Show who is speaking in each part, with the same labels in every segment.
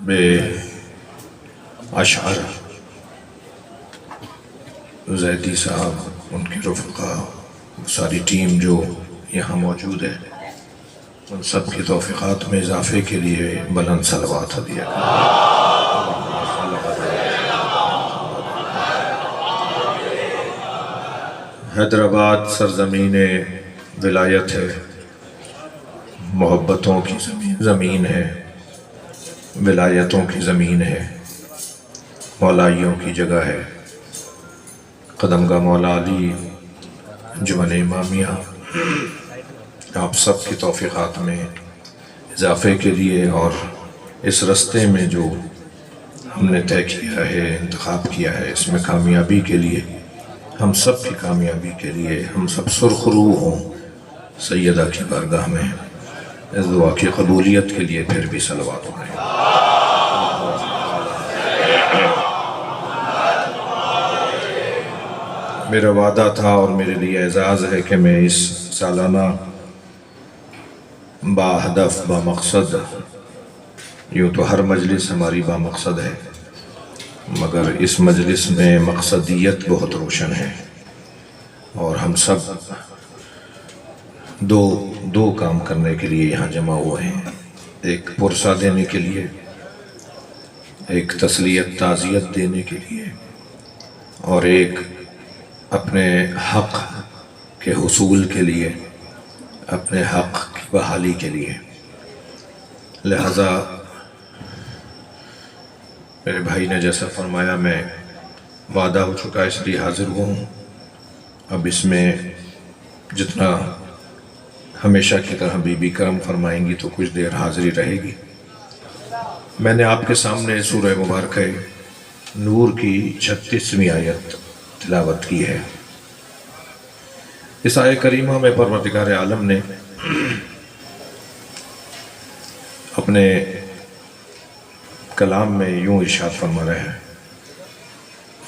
Speaker 1: بے اشعر زیدی صاحب، ان کے رفقا، ساری ٹیم جو یہاں موجود ہے، ان سب کی توفیقات میں اضافے کے لیے بلند صلوات ہدیہ کریں۔ حیدرآباد سرزمین ولایت ہے، محبتوں کی زمین ہے، ولایتوں کی زمین ہے، مولائیوں کی جگہ ہے۔ قدمگاہ مولا علی انجمن امامیہ آپ سب کی توفیقات میں اضافے کے لیے اور اس رستے میں جو ہم نے طے کیا ہے، انتخاب کیا ہے، اس میں کامیابی کے لیے، ہم سب کی کامیابی کے لیے، ہم سب سرخ روح ہوں سیدہ کی بارگاہ میں، اس دعا کی قبولیت کے لیے پھر بھی صلوات پڑھیں۔ میرا وعدہ تھا اور میرے لیے اعزاز ہے کہ میں اس سالانہ با ہدف با مقصد، یوں تو ہر مجلس ہماری با مقصد ہے، مگر اس مجلس میں مقصدیت بہت روشن ہے، اور ہم سب دو کام کرنے کے لیے یہاں جمع ہوئے ہیں۔ ایک پرسہ دینے کے لیے، ایک تسلیت تعزیت دینے کے لیے، اور ایک اپنے حق کے حصول کے لیے، اپنے حق کی بحالی کے لیے۔ لہذا میرے بھائی نے جیسا فرمایا، میں وعدہ ہو چکا اس لیے حاضر ہوں۔ اب اس میں جتنا ہمیشہ کی طرح بی بی کرم فرمائیں گی تو کچھ دیر حاضری رہے گی۔ میں نے آپ کے سامنے سورہ مبارکہ نور کی 36ویں آیت تلاوت کی ہے۔ اس آیت کریمہ میں پروردگار عالم نے اپنے کلام میں یوں ارشاد فرما رہے ہیں،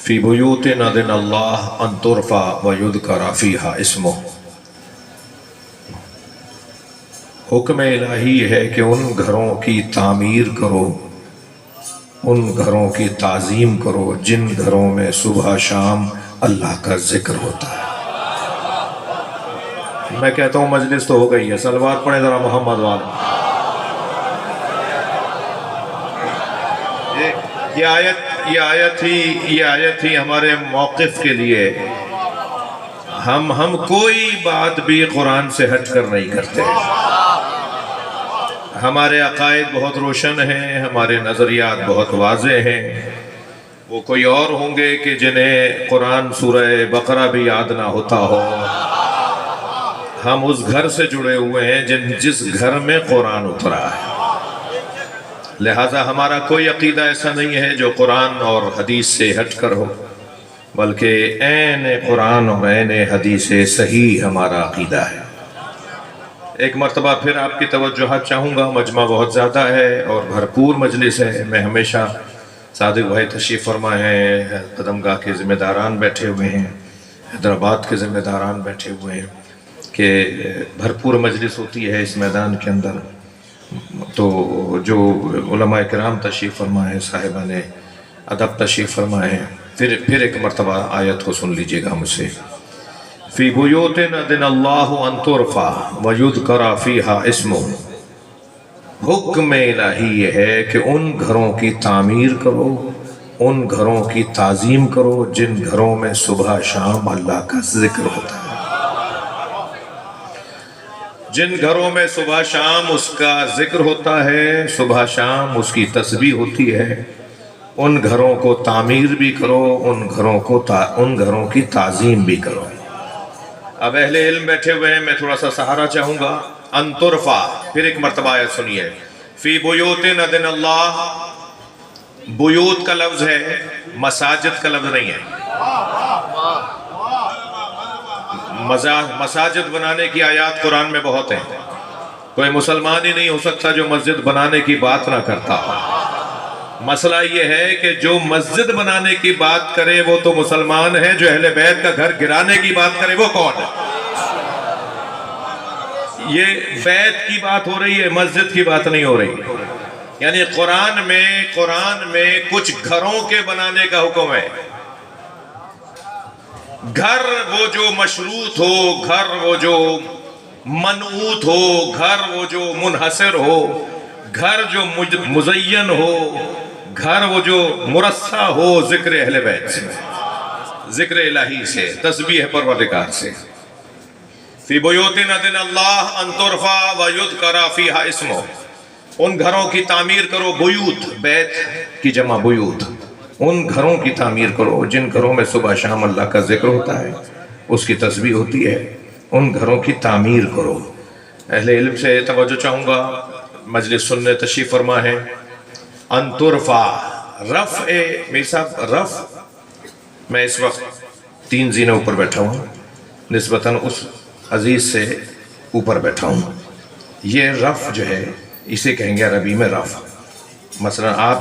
Speaker 1: فی بیوت اذن اللہ ان ترفع ویذکر فیہا اسمہ۔ حکم الہی ہے کہ ان گھروں کی تعمیر کرو، ان گھروں کی تعظیم کرو جن گھروں میں صبح شام اللہ کا ذکر ہوتا ہے۔ میں کہتا ہوں مجلس تو ہو گئی ہے، صلوات پڑھیں ذرا محمد والے۔ یہ آیت ہی ہمارے موقف کے لیے، ہم کوئی بات بھی قرآن سے ہٹ کر نہیں کرتے۔ ہمارے عقائد بہت روشن ہیں، ہمارے نظریات بہت واضح ہیں۔ وہ کوئی اور ہوں گے کہ جنہیں قرآن سورہ بقرہ بھی یاد نہ ہوتا ہو۔ ہم اس گھر سے جڑے ہوئے ہیں جس گھر میں قرآن اترا ہے۔ لہٰذا ہمارا کوئی عقیدہ ایسا نہیں ہے جو قرآن اور حدیث سے ہٹ کر ہو، بلکہ عین قرآن اور عین حدیث صحیح ہمارا عقیدہ ہے۔ ایک مرتبہ پھر آپ کی توجہات چاہوں گا، مجمع بہت زیادہ ہے اور بھرپور مجلس ہے۔ میں ہمیشہ صادق بھائی تشریف فرما ہیں، قدمگاہ کے ذمہ داران بیٹھے ہوئے ہیں، حیدرآباد کے ذمہ داران بیٹھے ہوئے ہیں کہ بھرپور مجلس ہوتی ہے اس میدان کے اندر۔ تو جو علماء کرام تشریف فرما ہے، صاحبان ادب تشریف فرما ہے، پھر ایک مرتبہ آیت کو سن لیجئے گا مجھ سے۔ فی بیوت اذن اللہ ان ترفع ویذکر فیہا اسمہ۔ حکم الہی یہ ہے کہ ان گھروں کی تعمیر کرو، ان گھروں کی تعظیم کرو جن گھروں میں صبح شام اللہ کا ذکر ہوتا ہے۔ جن گھروں میں صبح شام اس کا ذکر ہوتا ہے، صبح شام اس کی تسبیح ہوتی ہے، ان گھروں کو تعمیر بھی کرو، ان گھروں کی تعظیم بھی کرو۔ اب اہل علم بیٹھے ہوئے ہیں، میں تھوڑا سا سہارا چاہوں گا۔ ان ترفع، پھر ایک مرتبہ آیت سنیے، فی بیوت اذن اللہ۔ بیوت کا لفظ ہے، مساجد کا لفظ نہیں ہے۔ مساجد بنانے کی آیات قرآن میں بہت ہیں، کوئی مسلمان ہی نہیں ہو سکتا جو مسجد بنانے کی بات نہ کرتا۔ مسئلہ یہ ہے کہ جو مسجد بنانے کی بات کرے وہ تو مسلمان ہے، جو اہل بیت کا گھر گرانے کی بات کرے وہ کون ہے؟ یہ بیت کی بات ہو رہی ہے، مسجد کی بات نہیں ہو رہی۔ یعنی قرآن میں کچھ گھروں کے بنانے کا حکم ہے. گھر وہ جو مشروط ہو، گھر وہ جو منعوت ہو، گھر وہ جو منحصر ہو، گھر جو مزین ہو، گھر وہ جو مرصع ہو ذکر اہل بیت سے، ذکر الہی سے، تسبیح پروردگار سے. فی بیوت اذن اللہ ان ترفع ویذکر فیہا اسمہ. ان گھروں کی تعمیر کرو. بیوت، بیت کی جمع بیوت. ان گھروں کی تعمیر کرو جن گھروں میں صبح شام اللہ کا ذکر ہوتا ہے، اس کی تسبیح ہوتی ہے. ان گھروں کی تعمیر کرو. اہل علم سے توجہ چاہوں گا، مجلس سننے تشریف فرما ہے. ان ترفع، رفع، میری صاحب رفع، میں اس وقت 3 زینے اوپر بیٹھا ہوں، نسبتاً اس عزیز سے اوپر بیٹھا ہوں. یہ رفع جو ہے اسے کہیں گے عربی میں رفع. مثلا آپ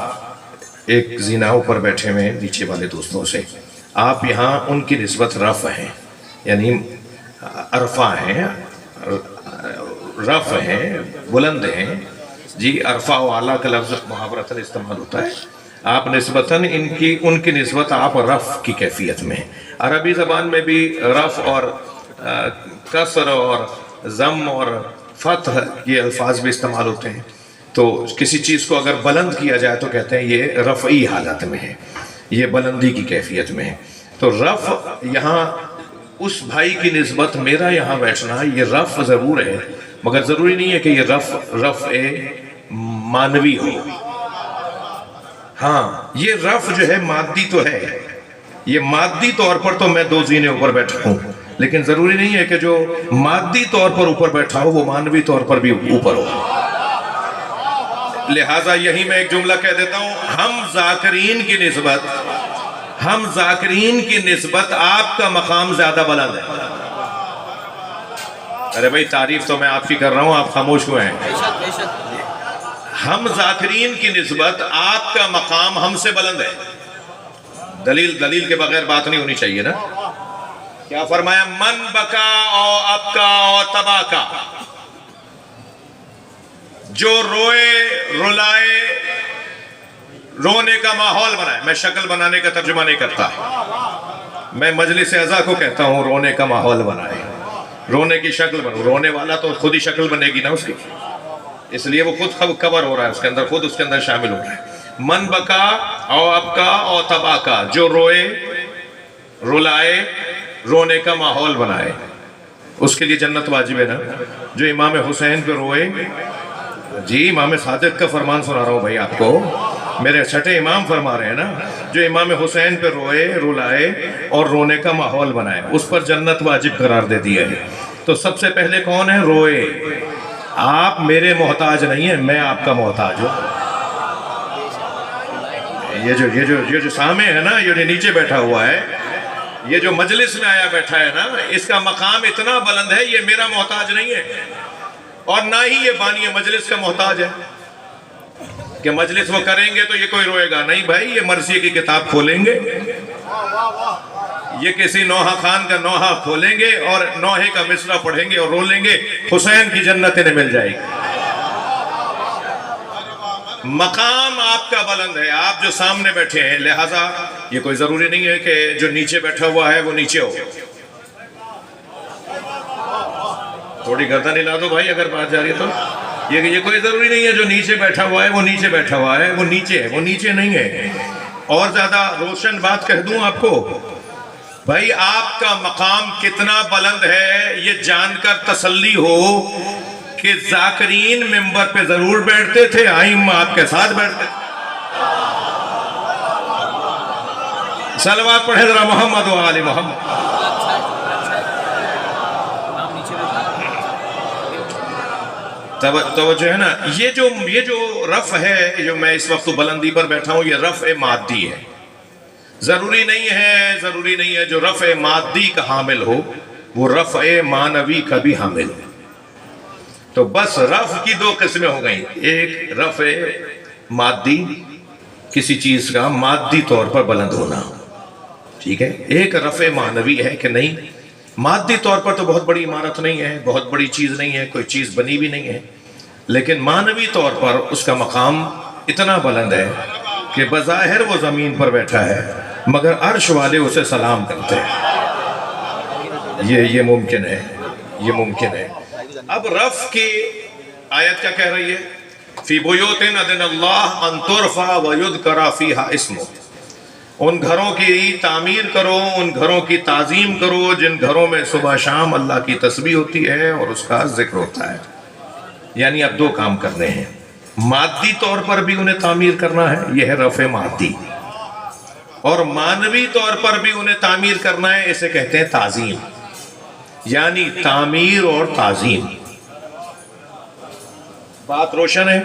Speaker 1: ایک زینہ اوپر بیٹھے ہوئے نیچے والے دوستوں سے، آپ یہاں ان کی نسبت رفع ہیں، یعنی عرفہ ہیں، رفع ہیں، بلند ہیں. جی عرفہ و اعلیٰ کا لفظ محاورتاً استعمال ہوتا ہے. آپ نسبتاً ان کی نسبت آپ رفع کی کیفیت میں ہیں. عربی زبان میں بھی رفع اور کسر اور ضم اور فتح یہ الفاظ بھی استعمال ہوتے ہیں. تو کسی چیز کو اگر بلند کیا جائے تو کہتے ہیں یہ رفعی حالت میں ہے، یہ بلندی کی کیفیت میں ہے. تو رفع یہاں اس بھائی کی نسبت میرا یہاں بیٹھنا یہ رفع ضرور ہے، مگر ضروری نہیں ہے کہ یہ رفع مانوی ہو. ہاں یہ رفع جو ہے مادی تو ہے، یہ مادی طور پر تو میں 2 زینے اوپر بیٹھا ہوں، لیکن ضروری نہیں ہے کہ جو مادی طور پر اوپر بیٹھا ہو وہ مانوی طور پر بھی اوپر ہو. لہٰذا یہی میں ایک جملہ کہہ دیتا ہوں، ہم ذاکرین کی نسبت آپ کا مقام زیادہ بلند ہے. ارے بھائی تعریف تو میں آپ کی کر رہا ہوں، آپ خاموش ہوئے ہیں. ہم ذاکرین کی نسبت آپ کا مقام ہم سے بلند ہے. دلیل کے بغیر بات نہیں ہونی چاہیے نا. کیا فرمایا؟ من بکا او ابکا او تباکا، جو روئے رلائے، رونے کا ماحول بنائے. میں شکل بنانے کا ترجمہ نہیں کرتا، میں مجلس اعزا کو کہتا ہوں رونے کا ماحول بنائے، رونے کی شکل بنو. رونے والا تو خود ہی شکل بنے گی نا اس کی، اس لیے وہ خود کور ہو رہا ہے اس کے اندر، خود اس کے اندر شامل ہو رہا ہے. من بکا او ابکا او تباکا، جو روئے رلائے، رونے کا ماحول بنائے. اس کے لیے جنت واجب ہے نا. جو امام حسین پہ روئے، جی امام صادق کا فرمان سنا رہا ہوں بھائی آپ کو، میرے چھٹے امام فرما رہے ہیں نا، جو امام حسین پہ روئے رلائے اور رونے کا ماحول بنائے، اس پر جنت واجب قرار دے دیا ہے. تو سب سے پہلے کون ہے؟ روئے. آپ میرے محتاج نہیں ہیں، میں آپ کا محتاج ہوں. یہ جو سامع ہے نا، یہ جو نیچے بیٹھا ہوا ہے، یہ جو مجلس میں آیا بیٹھا ہے نا، اس کا مقام اتنا بلند ہے، یہ میرا محتاج نہیں ہے، اور نہ ہی یہ بانی مجلس کا محتاج ہے کہ مجلس وہ کریں گے تو یہ کوئی روئے گا. نہیں بھائی، یہ مرثیے کی کتاب کھولیں گے، یہ کسی نوحہ خان کا نوحہ کھولیں گے اور نوحے کا مصرع پڑھیں گے اور رو لیں گے، حسین کی جنت انہیں مل جائے گی. مقام آپ کا بلند ہے، آپ جو سامنے بیٹھے ہیں. لہٰذا یہ کوئی ضروری نہیں ہے کہ جو نیچے بیٹھا ہوا ہے وہ نیچے ہو. تھوڑی گردن ہلا دو بھائی اگر بات جا رہی ہے تو. یہ کوئی ضروری نہیں ہے جو نیچے بیٹھا ہوا ہے وہ نیچے بیٹھا ہوا ہے، وہ نیچے ہے، وہ نیچے نہیں ہے. اور زیادہ روشن بات کہہ دوں آپ کو، بھائی آپ کا مقام کتنا بلند ہے یہ جان کر تسلی ہو کہ ذاکرین ممبر پہ ضرور بیٹھتے تھے، ائمہ آپ کے ساتھ بیٹھتے تھے. صلوات پڑھیں ذرا محمد و آل محمد. توجہ ہے نا. یہ جو رفع ہے، جو میں اس وقت بلندی پر بیٹھا ہوں، یہ رفع مادی ہے. ضروری نہیں ہے جو رفع مادی کا حامل ہو وہ رفع معنوی کا بھی حامل ہو. تو بس رفع کی 2 قسمیں ہو گئیں. ایک رفع مادی، کسی چیز کا مادی طور پر بلند ہونا، ٹھیک ہے. ایک رفع معنوی ہے کہ نہیں، مادی طور پر تو بہت بڑی عمارت نہیں ہے، بہت بڑی چیز نہیں ہے، کوئی چیز بنی بھی نہیں ہے، لیکن معنوی طور پر اس کا مقام اتنا بلند ہے کہ بظاہر وہ زمین پر بیٹھا ہے مگر عرش والے اسے سلام کرتے ہیں۔ یہ ممکن ہے، یہ ممکن ہے۔ اب رفع کی آیت کیا کہہ رہی ہے؟ فی بیوت اذن اللہ ان ترفع ویذکر فیہا اسمہ، ان گھروں کی تعمیر کرو، ان گھروں کی تعظیم کرو جن گھروں میں صبح شام اللہ کی تسبیح ہوتی ہے اور اس کا ذکر ہوتا ہے۔ یعنی اب دو کام کرنے ہیں، مادی طور پر بھی انہیں تعمیر کرنا ہے، یہ ہے رفع مادی، اور معنوی طور پر بھی انہیں تعمیر کرنا ہے، اسے کہتے ہیں تعظیم، یعنی تعمیر اور تعظیم۔ بات روشن ہے؟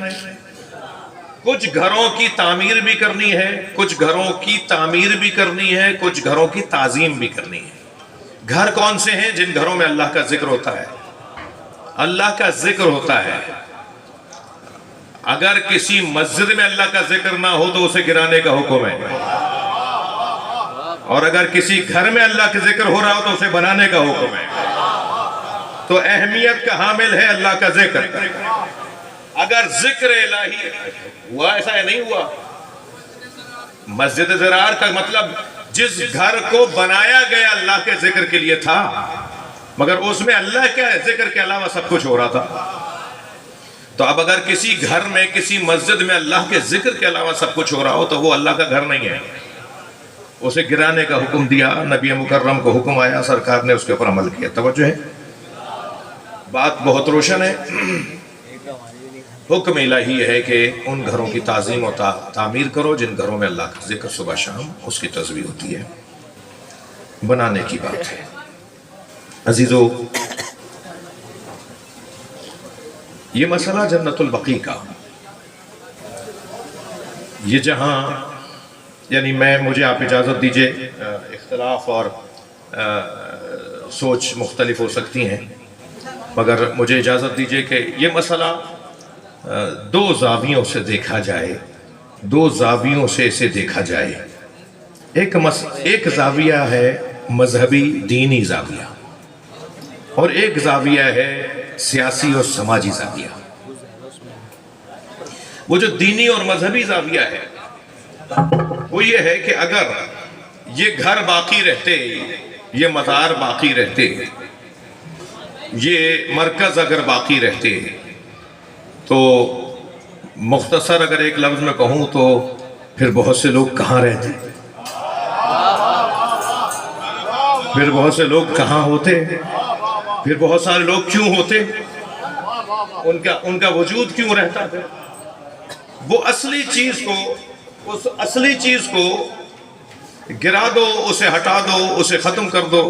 Speaker 1: کچھ گھروں کی تعمیر بھی کرنی ہے، کچھ گھروں کی تعمیر بھی کرنی ہے، کچھ گھروں کی تعظیم بھی کرنی ہے۔ گھر کون سے ہیں؟ جن گھروں میں اللہ کا ذکر ہوتا ہے، اللہ کا ذکر ہوتا ہے۔ اگر کسی مسجد میں اللہ کا ذکر نہ ہو تو اسے گرانے کا حکم ہے، اور اگر کسی گھر میں اللہ کا ذکر ہو رہا ہو تو اسے بنانے کا حکم ہے۔ تو اہمیت کا حامل ہے اللہ کا ذکر۔ اگر ذکر الہی ہوا، ایسا ہے نہیں ہوا، مسجد ضرار کا مطلب جس گھر کو بنایا گیا اللہ کے ذکر کے لیے تھا، مگر اس میں اللہ کے ذکر کے علاوہ سب کچھ ہو رہا تھا۔ تو اب اگر کسی گھر میں، کسی مسجد میں اللہ کے ذکر کے علاوہ سب کچھ ہو رہا ہو تو وہ اللہ کا گھر نہیں ہے، اسے گرانے کا حکم دیا، نبی مکرم کو حکم آیا، سرکار نے اس کے اوپر عمل کیا۔ توجہ ہے؟ بات بہت روشن ہے۔ حکم الہی ہے کہ ان گھروں کی تعظیم و تعمیر کرو جن گھروں میں اللہ کا ذکر صبح شام اس کی تسبیح ہوتی ہے۔ بنانے کی بات ہے۔ عزیزو، یہ مسئلہ جنت البقیع کا، یہ جہاں، یعنی مجھے آپ اجازت دیجئے، اختلاف اور سوچ مختلف ہو سکتی ہیں، مگر مجھے اجازت دیجئے کہ یہ مسئلہ دو زاویوں سے دیکھا جائے، دو زاویوں سے اسے دیکھا جائے۔ ایک زاویہ ہے مذہبی دینی زاویہ، اور ایک زاویہ ہے سیاسی اور سماجی زاویہ۔ وہ جو دینی اور مذہبی زاویہ ہے وہ یہ ہے کہ اگر یہ گھر باقی رہتے، یہ مزار باقی رہتے، یہ مرکز اگر باقی رہتے، تو مختصر اگر ایک لفظ میں کہوں تو پھر بہت سے لوگ کہاں رہتے، پھر بہت سے لوگ کہاں ہوتے، پھر بہت سارے لوگ کیوں ہوتے، ان کا وجود کیوں رہتا ہے؟ وہ اصلی چیز کو، اس اصلی چیز کو گرا دو، اسے ہٹا دو، اسے ختم کر دو،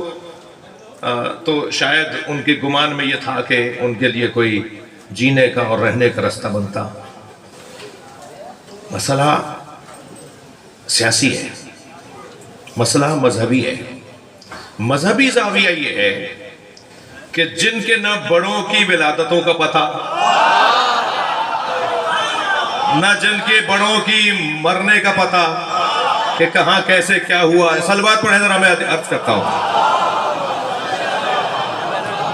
Speaker 1: تو شاید ان کے گمان میں یہ تھا کہ ان کے لیے کوئی جینے کا اور رہنے کا راستہ بنتا۔ مسئلہ سیاسی ہے، مسئلہ مذہبی ہے۔ مذہبی زاویہ یہ ہے کہ جن کے نہ بڑوں کی ولادتوں کا پتہ، نہ جن کے بڑوں کی مرنے کا پتہ کہ کہاں کیسے کیا ہوا۔ سلوات پڑھیں ذرا، میں عرض کرتا ہوں،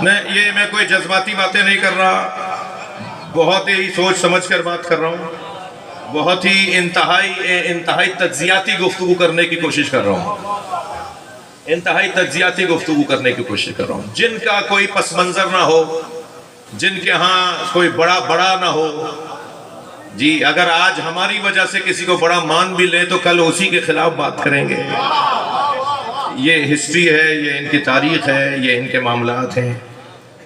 Speaker 1: میں کوئی جذباتی باتیں نہیں کر رہا، بہت ہی سوچ سمجھ کر بات کر رہا ہوں، بہت ہی انتہائی تجزیاتی گفتگو کرنے کی کوشش کر رہا ہوں، انتہائی تجزیاتی گفتگو کرنے کی کوشش کر رہا ہوں۔ جن کا کوئی پس منظر نہ ہو، جن کے ہاں کوئی بڑا نہ ہو، جی اگر آج ہماری وجہ سے کسی کو بڑا مان بھی لیں تو کل اسی کے خلاف بات کریں گے۔ یہ ہسٹری ہے، یہ ان کی تاریخ ہے، یہ ان کے معاملات ہیں۔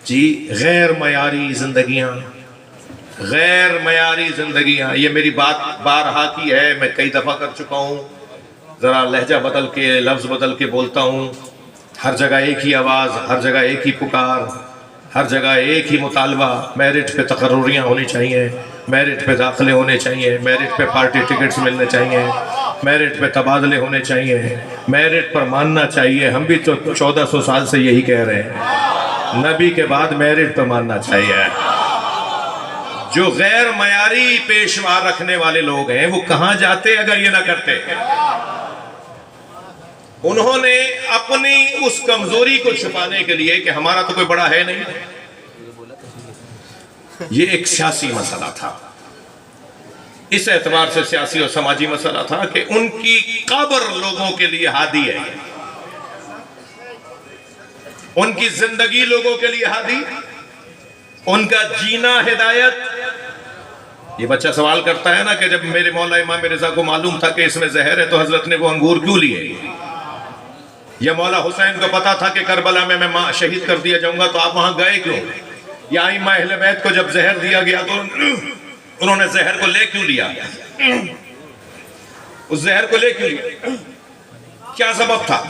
Speaker 1: جی غیر معیاری زندگیاں، غیر معیاری زندگیاں، یہ میری بات بارہا کی ہے، میں کئی دفعہ کر چکا ہوں، ذرا لہجہ بدل کے، لفظ بدل کے بولتا ہوں، ہر جگہ ایک ہی آواز، ہر جگہ ایک ہی پکار، ہر جگہ ایک ہی مطالبہ، میرٹ پہ تقرریاں ہونی چاہیے، میرٹ پہ داخلے ہونے چاہیے، میرٹ پہ پارٹی ٹکٹس ملنے چاہیے، میرٹ پہ تبادلے ہونے چاہیے، میرٹ پر ماننا چاہیے۔ ہم بھی تو 1400 سال سے یہی کہہ رہے ہیں، نبی کے بعد میرٹ پہ ماننا چاہیے۔ جو غیر معیاری پیشوا رکھنے والے لوگ ہیں وہ کہاں جاتے اگر یہ نہ کرتے؟ انہوں نے اپنی اس کمزوری کو چھپانے کے لیے کہ ہمارا تو کوئی بڑا ہے نہیں، یہ ایک سیاسی مسئلہ تھا، اس اعتبار سے سیاسی اور سماجی مسئلہ تھا کہ ان کی قبر لوگوں کے لیے ہادی ہے، ان کی زندگی لوگوں کے لیے ہادی، ان کا جینا ہدایت۔ یہ بچہ سوال کرتا ہے نا کہ جب میرے مولا امام رضا کو معلوم تھا کہ اس میں زہر ہے تو حضرت نے وہ انگور کیوں لیے؟ یا مولا حسین کو پتا تھا کہ کربلا میں شہید کر دیا جاؤں گا تو آپ وہاں گئے کیوں؟ یا ائمہ اہل بیت کو جب زہر دیا گیا تو انہوں نے زہر کو لے کیوں لیا؟ اس زہر کو لے کیوں لیا؟ کیا سبب تھا؟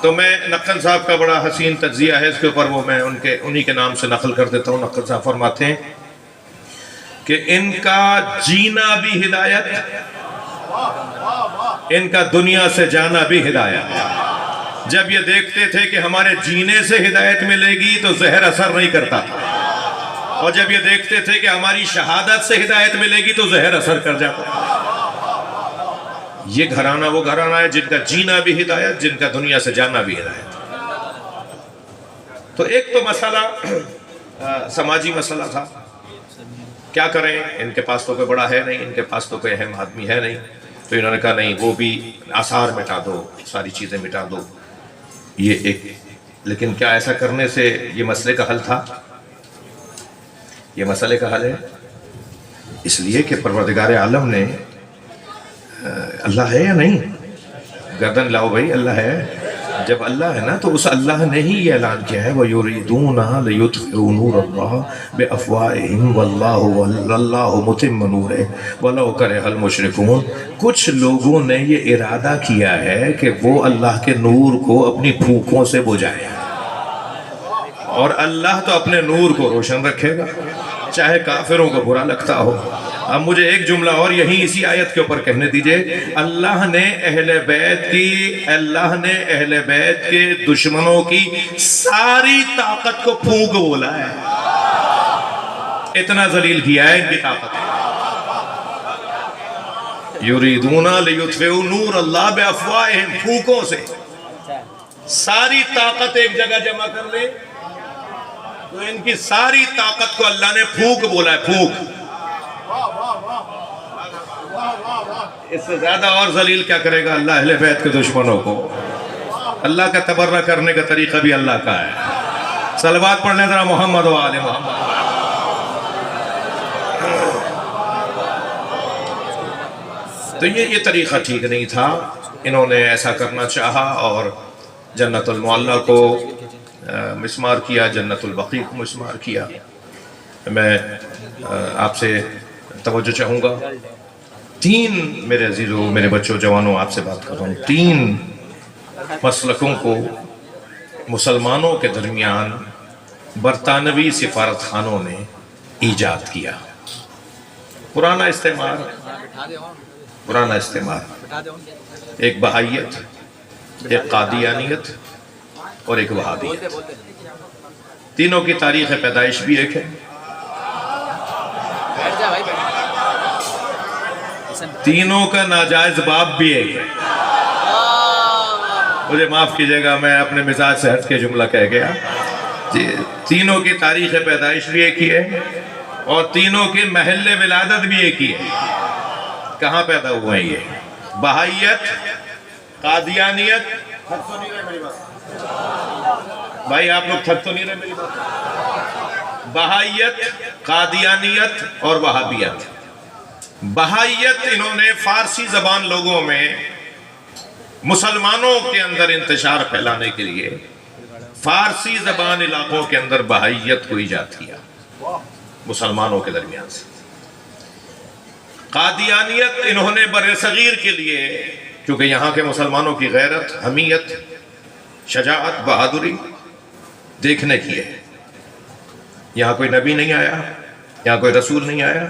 Speaker 1: تو میں نقل صاحب کا بڑا حسین تجزیہ ہے اس کے اوپر، وہ میں انہی کے نام سے نقل کر دیتا ہوں۔ نقل صاحب فرماتے ہیں کہ ان کا جینا بھی ہدایت، ان کا دنیا سے جانا بھی ہدایت۔ جب یہ دیکھتے تھے کہ ہمارے جینے سے ہدایت ملے گی تو زہر اثر نہیں کرتا تھا، اور جب یہ دیکھتے تھے کہ ہماری شہادت سے ہدایت ملے گی تو زہر اثر کر جاتا تھا۔ یہ گھرانہ وہ گھرانہ ہے جن کا جینا بھی ہدایت، جن کا دنیا سے جانا بھی ہدایت۔ تو ایک تو مسئلہ سماجی مسئلہ تھا، کیا کریں، ان کے پاس تو کوئی بڑا ہے نہیں، ان کے پاس تو کوئی اہم آدمی ہے نہیں، تو انہوں نے کہا نہیں وہ بھی آثار مٹا دو، ساری چیزیں مٹا دو۔ یہ ایک، لیکن کیا ایسا کرنے سے یہ مسئلے کا حل تھا؟ یہ مسئلے کا حل ہے اس لیے کہ پروردگار عالم نے، اللہ ہے یا نہیں؟ گردن لاؤ بھائی، اللہ ہے۔ جب اللہ ہے نا تو اس اللہ نے ہی یہ اعلان کیا ہے وَيُرِيدُونَ لِيُطْفِئُوا نُورَ اللَّهِ بِأَفْوَاهِهِمْ وَاللَّهُ مُتِمُّ نُورِهِ وَلَوْ كَرِهَ الْمُشْرِكُونَ۔ کچھ لوگوں نے یہ ارادہ کیا ہے کہ وہ اللہ کے نور کو اپنی پھونکوں سے بجھائے، اور اللہ تو اپنے نور کو روشن رکھے گا چاہے کافروں کو برا لگتا ہو۔ اب مجھے ایک جملہ اور یہی اسی آیت کے اوپر کہنے دیجئے، اللہ نے اہل بیت کے دشمنوں کی ساری طاقت کو پھونک بولا ہے، اتنا ذلیل کیا ہے ان کی طاقت۔ یریدون لیطفئوا نور اللہ بافواہہم، پھونکوں سے ساری طاقت ایک جگہ جمع کر لے تو ان کی ساری طاقت کو اللہ نے پھونک بولا ہے، پھونک۔ اس سے زیادہ اور ذلیل کیا کرے گا اللہ اہل بیت کے دشمنوں کو؟ اللہ کا تبرہ کرنے کا طریقہ بھی اللہ کا ہے۔ صلوات پڑھ لیں ذرا محمد و آل محمد۔ تو یہ طریقہ ٹھیک نہیں تھا، انہوں نے ایسا کرنا چاہا اور جنت المعلیٰ کو مسمار کیا، جنت البقیع کو مسمار کیا۔ میں آپ سے توجہ چاہوں گا، تین، میرے عزیزوں، میرے بچوں، جوانوں، آپ سے بات کر رہا ہوں، تین مسلکوں کو مسلمانوں کے درمیان برطانوی سفارت خانوں نے ایجاد کیا۔ پرانا استعمار، ایک بہائیت، ایک قادیانیت اور ایک وہابیت۔ تینوں کی تاریخ پیدائش بھی ایک ہے، تینوں کا ناجائز باپ بھی ایک ہے۔ مجھے معاف کیجئے گا، میں اپنے مزاج سے ہٹ کے جملہ کہہ گیا۔ تینوں کی تاریخ پیدائش بھی ایک ہی ہے اور تینوں کی محل ولادت بھی ایک ہی ہے۔ کہاں پیدا ہوئے ہیں یہ؟ بہائیت، قادیانیت، بھائی آپ لوگ تھک تو نہیں رہے میری بات؟ بہائیت، قادیانیت اور وہابیت۔ بہائیت انہوں نے فارسی زبان لوگوں میں مسلمانوں کے اندر انتشار پھیلانے کے لیے فارسی زبان علاقوں کے اندر بہائیت کو ایجاد کیا مسلمانوں کے درمیان سے۔ قادیانیت انہوں نے بر صغیر کے لیے، کیونکہ یہاں کے مسلمانوں کی غیرت، حمیت، شجاعت، بہادری دیکھنے کی ہے۔ یہاں کوئی نبی نہیں آیا، یہاں کوئی رسول نہیں آیا،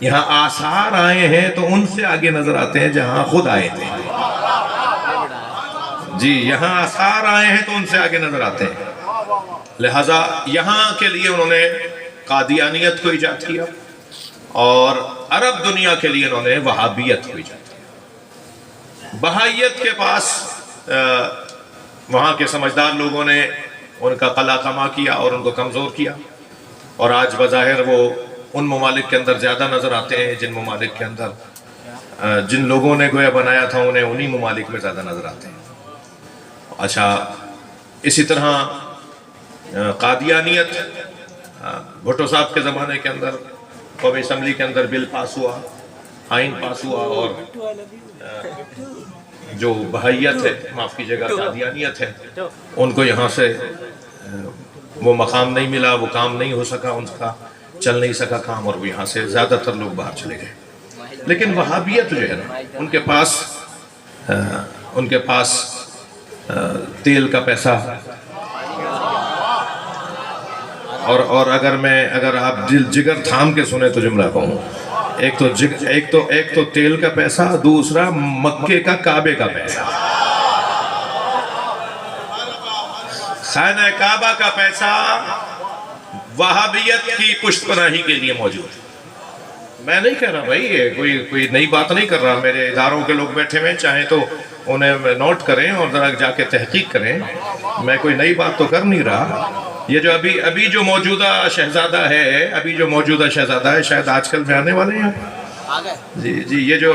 Speaker 1: یہاں آثار آئے ہیں تو ان سے آگے نظر آتے ہیں جہاں خود آئے تھے۔ جی، یہاں آثار آئے ہیں تو ان سے آگے نظر آتے ہیں، لہٰذا یہاں کے لیے انہوں نے قادیانیت کو ایجاد کیا اور عرب دنیا کے لیے انہوں نے وہابیت کو ایجاد کیا۔ بہائیت کے پاس وہاں کے سمجھدار لوگوں نے ان کا قلع کما کیا اور ان کو کمزور کیا، اور آج بظاہر وہ ان ممالک کے اندر زیادہ نظر آتے ہیں جن ممالک کے اندر جن لوگوں نے گویا بنایا تھا انہیں انہی ممالک میں زیادہ نظر آتے ہیں۔ اچھا، اسی طرح قادیانیت، بھٹو صاحب کے زمانے کے اندر قومی اسمبلی کے اندر بل پاس ہوا، آئین پاس ہوا، اور جو بہائیت ہے، معاف کیجیے گا قادیانیت ہے، ان کو یہاں سے وہ مقام نہیں ملا، وہ کام نہیں ہو سکا، ان کا چل نہیں سکا کام، اور وہ یہاں سے زیادہ تر لوگ باہر چلے گئے۔ لیکن وہابیت جو ہے نا، ان کے پاس تیل کا پیسہ، اور اگر آپ جگر تھام کے سنیں تو جملہ کہوں، ایک تو تیل کا پیسہ، دوسرا مکے کا کعبے کا پیسہ، خانہ کعبہ کا پیسہ وہابیت کی پشت پناہی کے لیے موجود ہے۔ میں نہیں کہہ رہا بھائی، یہ کوئی نئی بات نہیں کر رہا، میرے اداروں کے لوگ بیٹھے ہوئے چاہیں تو انہیں نوٹ کریں اور ذرا جا کے تحقیق کریں، میں کوئی نئی بات تو کر نہیں رہا۔ یہ جو ابھی جو موجودہ شہزادہ ہے، شاید آج کل میں آنے والے ہیں جی، یہ جو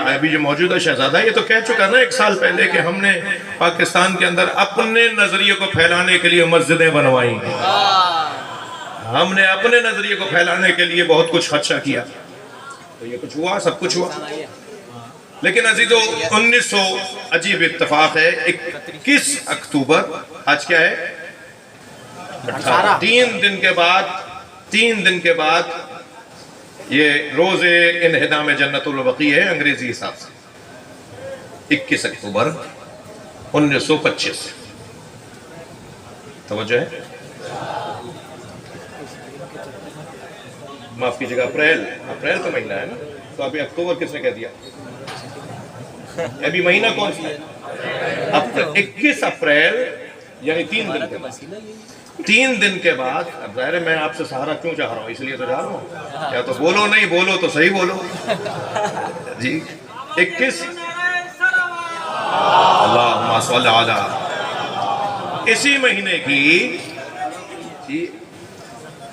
Speaker 1: ابھی جو موجودہ شہزادہ ہے، یہ تو کہہ چکا نا 1 سال پہلے کہ ہم نے پاکستان کے اندر اپنے نظریے کو پھیلانے کے لیے مسجدیں بنوائیں، ہم نے اپنے نظریے کو پھیلانے کے لیے بہت کچھ خدشہ کیا، تو یہ کچھ ہوا، سب کچھ ہوا۔ لیکن عزیزو، 1900 عجیب اتفاق ہے، 21 اکتوبر، آج کیا ہے؟ 3 دن کے بعد یہ روز انہدام جنت البقیع ہے انگریزی حساب سے، 21 اکتوبر 1925، توجہ ہے، معاف کیجیے گا، اپریل کا مہینہ ہے نا، تو ابھی اکتوبر کس نے کہہ دیا؟ ابھی مہینہ کون سا ہے؟ 21 اپریل، یعنی 3 دن کے بعد، اب ظاہر ہے میں آپ سے سہارا کیوں چاہ رہا ہوں، اس لیے تو جا رہا ہوں، یا تو بولو نہیں بولو تو صحیح بولو جی۔ 21 اللہم صل علی، اسی مہینے کی،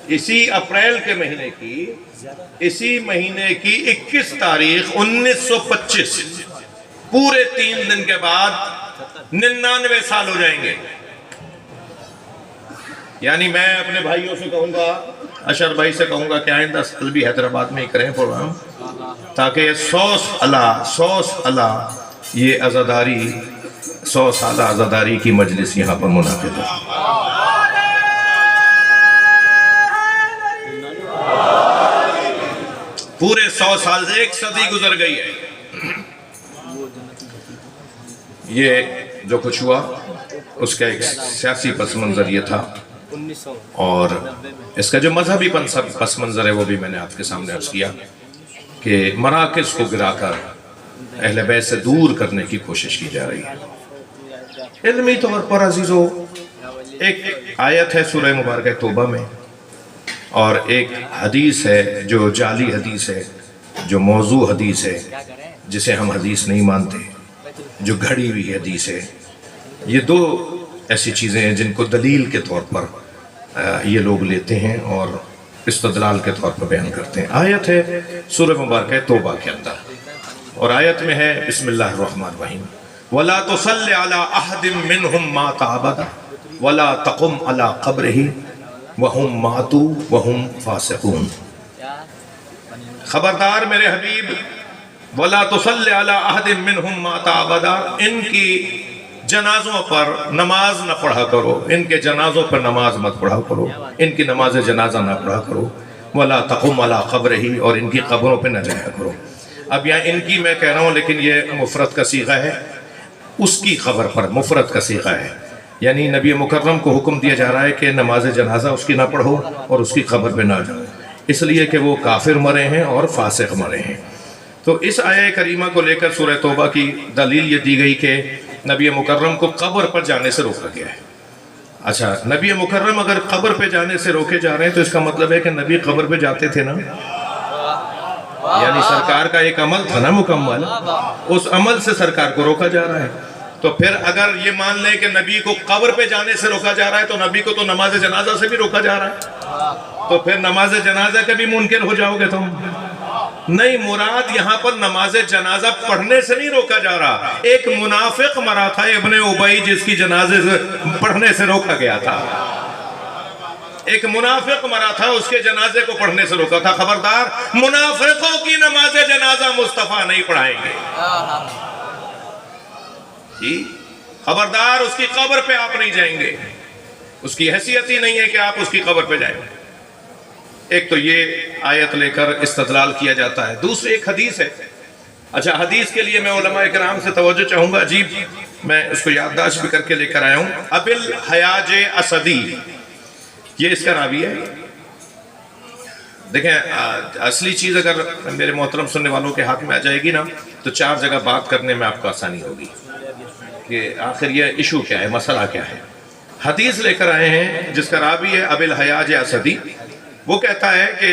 Speaker 1: اسی اپریل کے مہینے کی، اسی مہینے کی 21 تاریخ 1925، پورے 3 دن کے بعد 99 سال ہو جائیں گے۔ یعنی میں اپنے بھائیوں سے کہوں گا، اشر بھائی سے کہوں گا کہ آئندہ سال بھی حیدرآباد میں ہی کریں پروگرام، تاکہ 100 سالہ یہ عزاداری، 100 سالہ عزاداری کی مجلس یہاں پر منعقد ہو۔ پورے 100 سال سے 1 صدی گزر گئی ہے۔ یہ جو کچھ ہوا اس کا ایک سیاسی پس منظر یہ تھا، اور اس کا جو مذہبی پس منظر ہے وہ بھی میں نے آپ کے سامنے عرض کیا کہ مراکز کو گرا کر اہل بیت سے دور کرنے کی کوشش کی جا رہی ہے۔ علمی طور پر عزیزو، ایک آیت ہے سورہ مبارکہ توبہ میں، اور ایک حدیث ہے جو جعلی حدیث ہے، جو موضوع حدیث ہے، جسے ہم حدیث نہیں مانتے، جو گھڑی ہوئی حدیث ہے۔ یہ 2 ایسی چیزیں ہیں جن کو دلیل کے طور پر یہ لوگ لیتے ہیں اور استدلال کے طور پر بیان کرتے ہیں۔ آیت ہے سورہ مبارکہ توبہ کے اندر، اور آیت میں ہے بسم اللہ الرحمن الرحیم، وَلَا تُصَلِّ عَلَىٰ أَحَدٍ مِّنْهُمْ مَاتَ أَبَدًا وَلَا تَقُمْ عَلَىٰ قَبْرِهِ وَهُمْ مَاتُوا وَهُمْ فَاسِقُونَ۔ خبردار میرے حبیب، وَلَا تُصَلِّ عَلَىٰ أَحَدٍ مِّنْهُمْ مَاتَ أَبَدًا، ان کی جنازوں پر نماز نہ پڑھا کرو، ان کے جنازوں پر نماز مت پڑھا کرو، ان کی نماز جنازہ نہ پڑھا کرو، وَلَا تَقُمْ عَلَىٰ قَبْرِهِ، اور ان کی قبروں پہ نہ جایا کرو۔ اب یہاں ان کی میں کہہ رہا ہوں، لیکن یہ مفرد کا صیغہ ہے، اس کی قبر پر مفرد کا صیغہ ہے، یعنی نبی مکرم کو حکم دیا جا رہا ہے کہ نماز جنازہ اس کی نہ پڑھو اور اس کی قبر پہ نہ جاؤ، اس لیے کہ وہ کافر مرے ہیں اور فاسق مرے ہیں۔ تو اس آیہ کریمہ کو لے کر سورہ توبہ کی دلیل یہ دی گئی کہ نبی مکرم کو قبر پر جانے سے روکا گیا ہے۔ اچھا، نبی مکرم اگر قبر پہ جانے سے روکے جا رہے ہیں تو اس کا مطلب ہے کہ نبی قبر پہ جاتے تھے نا، یعنی سرکار کا ایک عمل تھا نا مکمل، اس عمل سے سرکار کو روکا جا رہا ہے۔ تو پھر اگر یہ مان لیں کہ نبی کو قبر پہ جانے سے روکا جا رہا ہے تو نبی کو تو نماز جنازہ سے بھی روکا جا رہا ہے، تو پھر نماز جنازہ کا بھی منکر ہو جاؤ گے تم؟ نہیں، مراد یہاں پر نماز جنازہ پڑھنے سے نہیں روکا جا رہا. ایک منافق مرا تھا ابن ابی جس کی جنازے سے پڑھنے سے روکا گیا تھا. ایک منافق مرا تھا، اس کے جنازے کو پڑھنے سے روکا تھا. خبردار، منافقوں کی نماز جنازہ مصطفیٰ نہیں پڑھائیں گے. جی خبردار، اس کی قبر پہ آپ نہیں جائیں گے. اس کی حیثیت ہی نہیں ہے کہ آپ اس کی قبر پہ جائیں. ایک تو یہ آیت لے کر استدلال کیا جاتا ہے. دوسری ایک حدیث ہے. اچھا، حدیث کے لیے میں علماء کرام سے توجہ چاہوں گا. عجیب، میں اس کو یادداشت بھی کر کے لے کر آیا ہوں. ابی الحیاج اسدی، یہ اس کا راوی ہے. دیکھیں، اصلی چیز اگر میرے محترم سننے والوں کے ہاتھ میں آ جائے گی نا تو 4 جگہ بات کرنے میں آپ کو آسانی ہوگی کہ آخر یہ ایشو کیا ہے، مسئلہ کیا ہے. حدیث لے کر آئے ہیں جس کا راوی ہے ابی الحیاج اسدی. وہ کہتا ہے کہ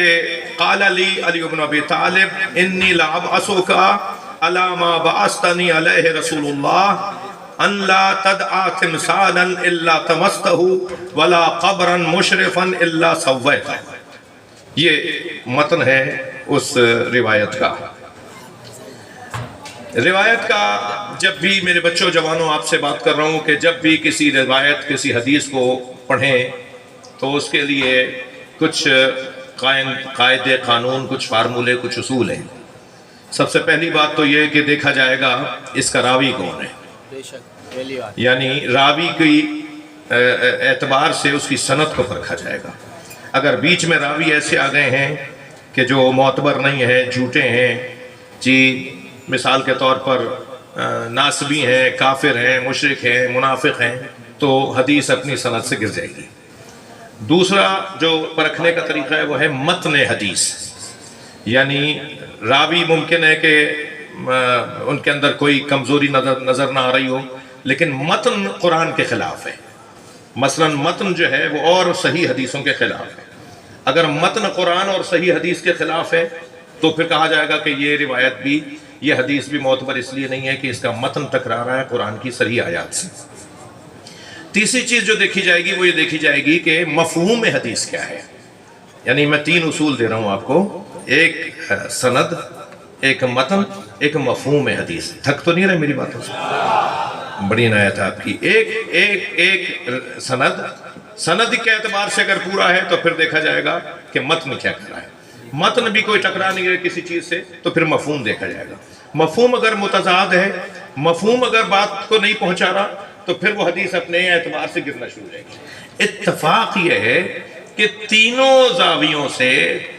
Speaker 1: قال علی بن ابی طالب انی لابعثک علی ما بعثتنی علیہ رسول اللہ ان لا تدعا تمثالا الا تمستہ ولا قبرا مشرفا الا سویتہ. یہ متن ہے اس روایت کا. روایت کا جب بھی میرے بچوں جوانوں آپ سے بات کر رہا ہوں کہ جب بھی کسی روایت کسی حدیث کو پڑھیں تو اس کے لیے کچھ قاعدے قانون، کچھ فارمولے، کچھ اصول ہیں. سب سے پہلی بات تو یہ کہ دیکھا جائے گا اس کا راوی کون ہے، یعنی راوی کی اعتبار سے اس کی سند کو پرکھا جائے گا. اگر بیچ میں راوی ایسے آ گئے ہیں کہ جو معتبر نہیں ہیں، جھوٹے ہیں، جی مثال کے طور پر ناسبی ہیں، کافر ہیں، مشرک ہیں، منافق ہیں، تو حدیث اپنی سند سے گر جائے گی. دوسرا جو پرکھنے کا طریقہ ہے وہ ہے متن حدیث، یعنی راوی ممکن ہے کہ ان کے اندر کوئی کمزوری نظر نہ آ رہی ہو لیکن متن قرآن کے خلاف ہے. مثلا متن جو ہے وہ اور صحیح حدیثوں کے خلاف ہے. اگر متن قرآن اور صحیح حدیث کے خلاف ہے تو پھر کہا جائے گا کہ یہ روایت بھی، یہ حدیث بھی معتبر اس لیے نہیں ہے کہ اس کا متن ٹکرا رہا ہے قرآن کی صحیح آیات سے. تیسری چیز جو دیکھی جائے گی وہ یہ دیکھی جائے گی کہ مفہوم حدیث کیا ہے. یعنی میں 3 اصول دے رہا ہوں آپ کو، ایک سند، ایک متن، ایک مفہوم حدیث. تھک تو نہیں رہے میری باتوں سے؟ بڑی عنایت ہے آپ کی. ایک سند کے اعتبار سے اگر پورا ہے تو پھر دیکھا جائے گا کہ متن کیا کر رہا ہے. متن بھی کوئی ٹکرا نہیں ہے کسی چیز سے تو پھر مفہوم دیکھا جائے گا. مفہوم اگر متضاد ہے، مفہوم اگر بات کو نہیں پہنچا رہا تو پھر وہ حدیث اپنے اعتبار سے گرنا شروع ہو جائے گی. اتفاق یہ ہے کہ تینوں زاویوں سے،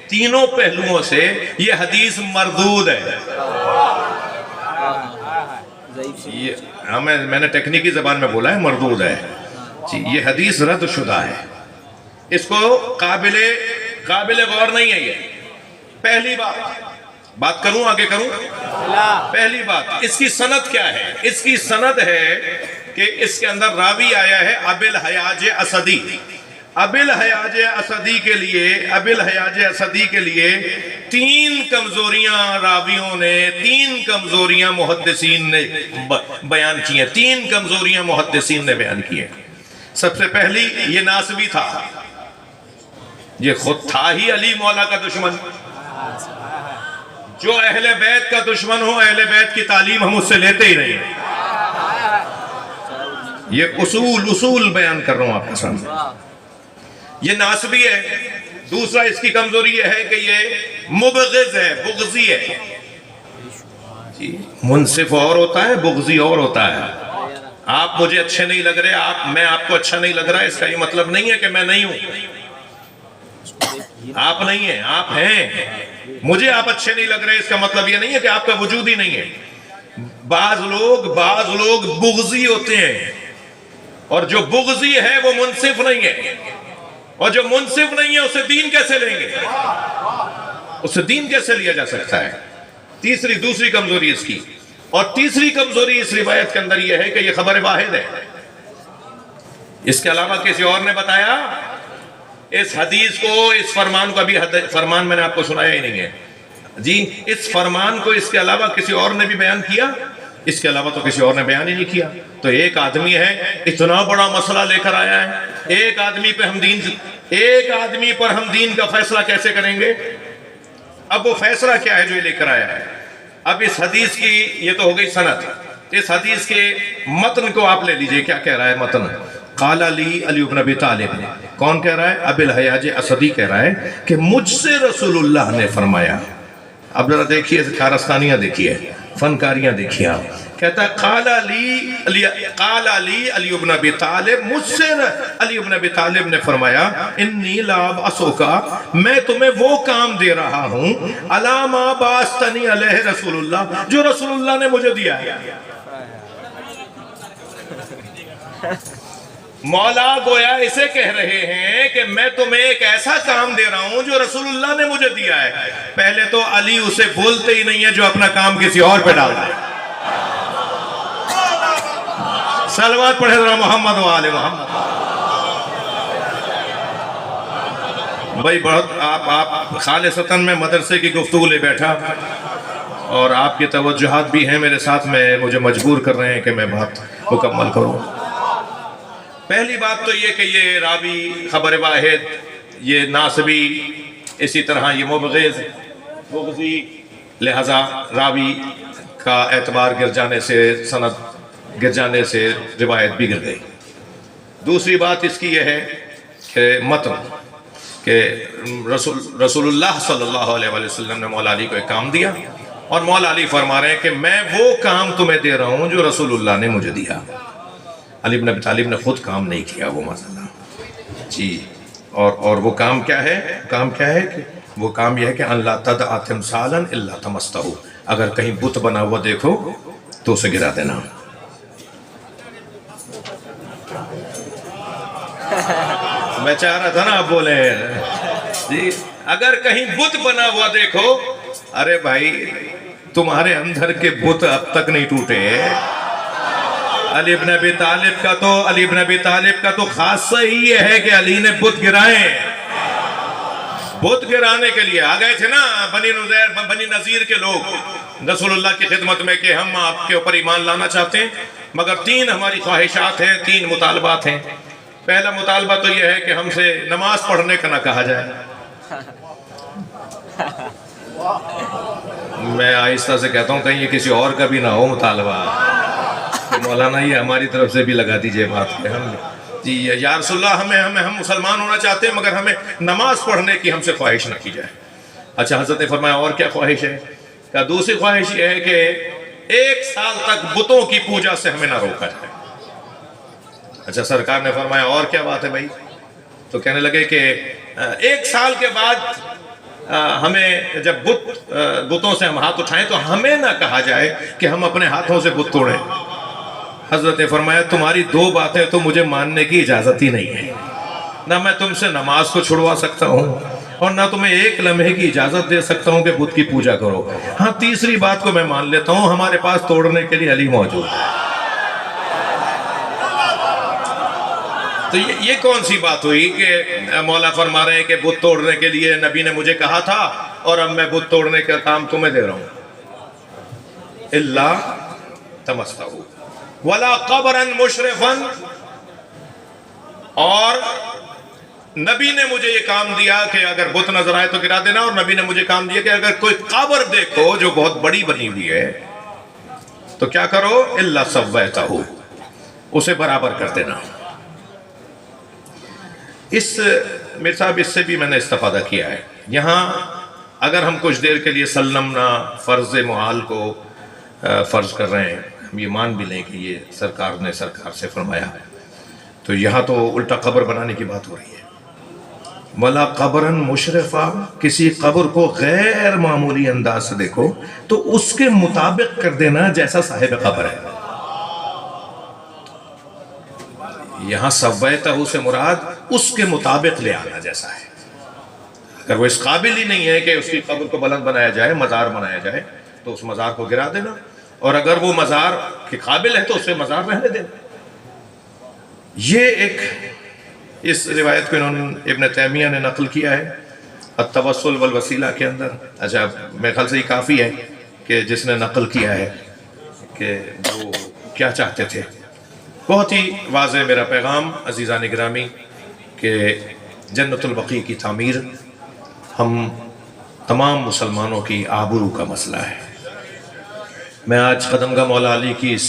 Speaker 1: تینوں پہلوؤں سے یہ حدیث مردود ہے. میں نے ٹیکنیکی زبان میں بولا ہے مردود ہے جی. یہ حدیث رد شدہ ہے، اس کو قابل غور نہیں ہے. یہ پہلی بات کروں، آگے کروں. پہلی بات، اس کی سند کیا ہے؟ اس کی سند ہے کہ اس کے اندر راوی آیا ہے ابی الحیاج اسدی. ابی الحیاج اسدی کے لیے 3 کمزوریاں راویوں نے، 3 کمزوریاں محدثین نے بیان کی ہیں. 3 کمزوریاں محدثین نے بیان کی ہیں. سب سے پہلی، یہ ناسبی تھا. یہ خود تھا ہی علی مولا کا دشمن. جو اہل بیت کا دشمن ہو، اہل بیت کی تعلیم ہم اس سے لیتے ہی نہیں ہیں. یہ اصول بیان کر رہا ہوں آپ کے سامنے. یہ ناسبی ہے. دوسرا اس کی کمزوری یہ ہے کہ یہ مبغض ہے، بغضی ہے. منصف اور ہوتا ہے، بغضی اور ہوتا ہے. آپ مجھے اچھے نہیں لگ رہے، میں آپ کو اچھا نہیں لگ رہا ہے، اس کا یہ مطلب نہیں ہے کہ میں نہیں ہوں. آپ نہیں ہیں، آپ ہیں. مجھے آپ اچھے نہیں لگ رہے اس کا مطلب یہ نہیں ہے کہ آپ کا وجود ہی نہیں ہے. بعض لوگ بغضی ہوتے ہیں، اور جو بغضی ہے وہ منصف نہیں ہے، اور جو منصف نہیں ہے اسے دین کیسے لیں گے؟ اسے دین کیسے لیا جا سکتا ہے؟ دوسری کمزوری اس کی. اور تیسری کمزوری اس روایت کے اندر یہ ہے کہ یہ خبر واحد ہے. اس کے علاوہ کسی اور نے بتایا اس حدیث کو، اس فرمان کو. ابھی فرمان میں نے آپ کو سنایا ہی نہیں ہے جی. اس فرمان کو اس کے علاوہ کسی اور نے بھی بیان کیا؟ اس کے علاوہ تو کسی اور نے بیان ہی نہیں کیا. تو ایک آدمی ہے اتنا بڑا مسئلہ لے کر آیا ہے, ایک آدمی پر ہم دین کا فیصلہ کیسے کریں گے؟ اب وہ فیصلہ کیا ہے جو یہ لے کر آیا ہے؟ اب اس حدیث کی یہ تو ہو گئی سند, اس حدیث کے متن کو آپ لے لیجئے. کیا کہہ رہا ہے متن؟ قال علی بن ابی طالب. کون کہہ رہا ہے؟ ابی الحیاج اسدی کہہ رہا ہے کہ مجھ سے رسول اللہ نے فرمایا. اب ذرا دیکھیے کارستانیاں دیکھیے, فنکاریاں دیکھیے. آپ کہتا ہے قال علی بن ابی طالب, مجھ سے علی بن ابی طالب نے فرمایا انی لا ابعثک, میں تمہیں وہ کام دے رہا ہوں علی ما بعثنی علیہ رسول اللہ, جو رسول اللہ نے مجھے دیا ہے. مولا گویا اسے کہہ رہے ہیں کہ میں تمہیں ایک ایسا کام دے رہا ہوں جو رسول اللہ نے مجھے دیا ہے. پہلے تو علی اسے بولتے ہی نہیں ہے جو اپنا کام کسی اور پہ ڈال دے. صلوات پڑھے ذرا محمد و آل محمد. بھائی بہت آپ خالصتاً میں مدرسے کی گفتگو لے بیٹھا اور آپ کی توجہات بھی ہیں میرے ساتھ میں, مجھے مجبور کر رہے ہیں کہ میں بات مکمل کروں. پہلی بات تو یہ کہ یہ راوی خبر واحد, یہ ناسبی, اسی طرح یہ مبغضی, لہذا راوی کا اعتبار گر جانے سے, سند گر جانے سے روایت بھی گر گئی. دوسری بات اس کی یہ ہے کہ متن, کہ رسول اللہ صلی اللہ علیہ وسلم نے مولا علی کو ایک کام دیا اور مولا علی فرما رہے ہیں کہ میں وہ کام تمہیں دے رہا ہوں جو رسول اللہ نے مجھے دیا. علی بن ابی طالب نے خود کام نہیں کیا وہ مسئلہ جی. اور وہ کام کیا ہے؟ کام کیا ہے کہ وہ کام یہ ہے کہ ان لا تدع تمثالا الا طمستہ, اگر کہیں بت بنا ہوا دیکھو تو اسے گرا دینا. میں چاہ رہا تھا نا آپ بولے جی, اگر کہیں بت بنا ہوا دیکھو, ارے بھائی تمہارے اندر کے بت اب تک نہیں ٹوٹے. علی بن ابی طالب کا تو خاصہ ہی یہ ہے کہ علی نے بت گرائے. بت گرانے کے لیے آ گئے تھے نا بنی نذیر کے لوگ رسول اللہ کی خدمت میں کہ ہم آپ کے اوپر ایمان لانا چاہتے ہیں, مگر 3 ہماری خواہشات ہیں, 3 مطالبات ہیں. پہلا مطالبہ تو یہ ہے کہ ہم سے نماز پڑھنے کا نہ کہا جائے. میں آہستہ سے کہتا ہوں کہیں یہ کسی اور کا بھی نہ ہو مطالبہ کہ مولانا یہ ہماری طرف سے بھی لگا دیجئے بات کہ ہم جی یا رسول اللہ ہم مسلمان ہونا چاہتے ہیں مگر ہمیں نماز پڑھنے کی ہم سے خواہش نہ کی جائے. اچھا حضرت نے فرمایا اور کیا خواہش ہے؟ کہ دوسری خواہش یہ ہے کہ 1 سال تک بتوں کی پوجا سے ہمیں نہ روکا جائے. اچھا سرکار نے فرمایا اور کیا بات ہے بھائی؟ تو کہنے لگے کہ 1 سال کے بعد ہمیں جب بتوں سے ہم ہاتھ اٹھائیں تو ہمیں نہ کہا جائے کہ ہم اپنے ہاتھوں سے بت توڑیں. حضرت نے فرمایا تمہاری 2 باتیں تو مجھے ماننے کی اجازت ہی نہیں ہے, نہ میں تم سے نماز کو چھڑوا سکتا ہوں اور نہ تمہیں 1 لمحے کی اجازت دے سکتا ہوں کہ بت کی پوجا کرو. ہاں تیسری بات کو میں مان لیتا ہوں, ہمارے پاس توڑنے کے لیے علی موجود ہے. تو یہ کون سی بات ہوئی کہ مولا فرما رہے ہیں کہ بت توڑنے کے لیے نبی نے مجھے کہا تھا اور اب میں بت توڑنے کا کام تمہیں دے رہا ہوں. الا تمستہ ولا قبرا مشرفا, اور نبی نے مجھے یہ کام دیا کہ اگر بت نظر آئے تو گرا دینا, اور نبی نے مجھے کام دیا کہ اگر کوئی قبر دیکھو جو بہت بڑی بنی ہوئی ہے تو کیا کرو, الا سویتہ, اسے برابر کر دینا. میرے صاحب اس سے بھی میں نے استفادہ کیا ہے. یہاں اگر ہم کچھ دیر کے لیے سلمنا فرض محال کو فرض کر رہے ہیں, ہم یہ مان بھی لیں کہ یہ سرکار نے سرکار سے فرمایا, تو یہاں تو الٹا قبر بنانے کی بات ہو رہی ہے. وَلَا قَبْرًا مُشْرِفًا, کسی قبر کو غیر معمولی انداز سے دیکھو تو اس کے مطابق کر دینا جیسا صاحب قبر ہے. یہاں سویتہ سے مراد اس کے مطابق لے آنا جیسا ہے. اگر وہ اس قابل ہی نہیں ہے کہ اس کی قبر کو بلند بنایا جائے, مزار بنایا جائے, تو اس مزار کو گرا دینا, اور اگر وہ مزار کے قابل ہے تو اسے مزار رہنے دینا. یہ ایک اس روایت کو ابن تیمیہ نے نقل کیا ہے التوسل والوسیلہ کے اندر. اچھا میرے خیال سے یہ کافی ہے کہ جس نے نقل کیا ہے کہ وہ کیا چاہتے تھے۔ بہت ہی واضح میرا پیغام عزیزان گرامی کہ جنت البقیع کی تعمیر ہم تمام مسلمانوں کی آبرو کا مسئلہ ہے۔ میں آج خدمگاہ مولا علی کی اس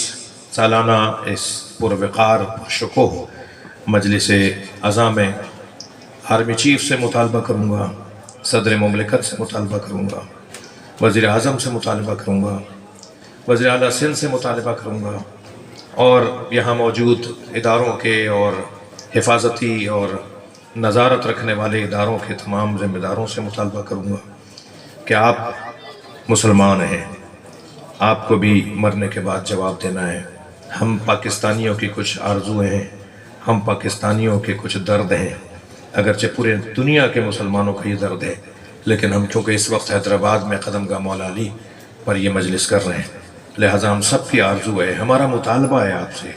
Speaker 1: سالانہ اس پروقار پرشکوہ مجلس عزا میں آرمی چیف سے مطالبہ کروں گا، صدر مملکت سے مطالبہ کروں گا، وزیر اعظم سے مطالبہ کروں گا، وزیر اعلیٰ سندھ سے مطالبہ کروں گا، اور یہاں موجود اداروں کے اور حفاظتی اور نظارت رکھنے والے اداروں کے تمام ذمہ داروں سے مطالبہ کروں گا کہ آپ مسلمان ہیں، آپ کو بھی مرنے کے بعد جواب دینا ہے۔ ہم پاکستانیوں کی کچھ آرزویں ہیں، ہم پاکستانیوں کے کچھ درد ہیں، اگرچہ پورے دنیا کے مسلمانوں کا یہ درد ہے، لیکن ہم چونکہ اس وقت حیدرآباد میں خدمگاہ مولا علی پر یہ مجلس کر رہے ہیں، لہٰذا ہم سب کی آرزو ہے، ہمارا مطالبہ ہے آپ سے،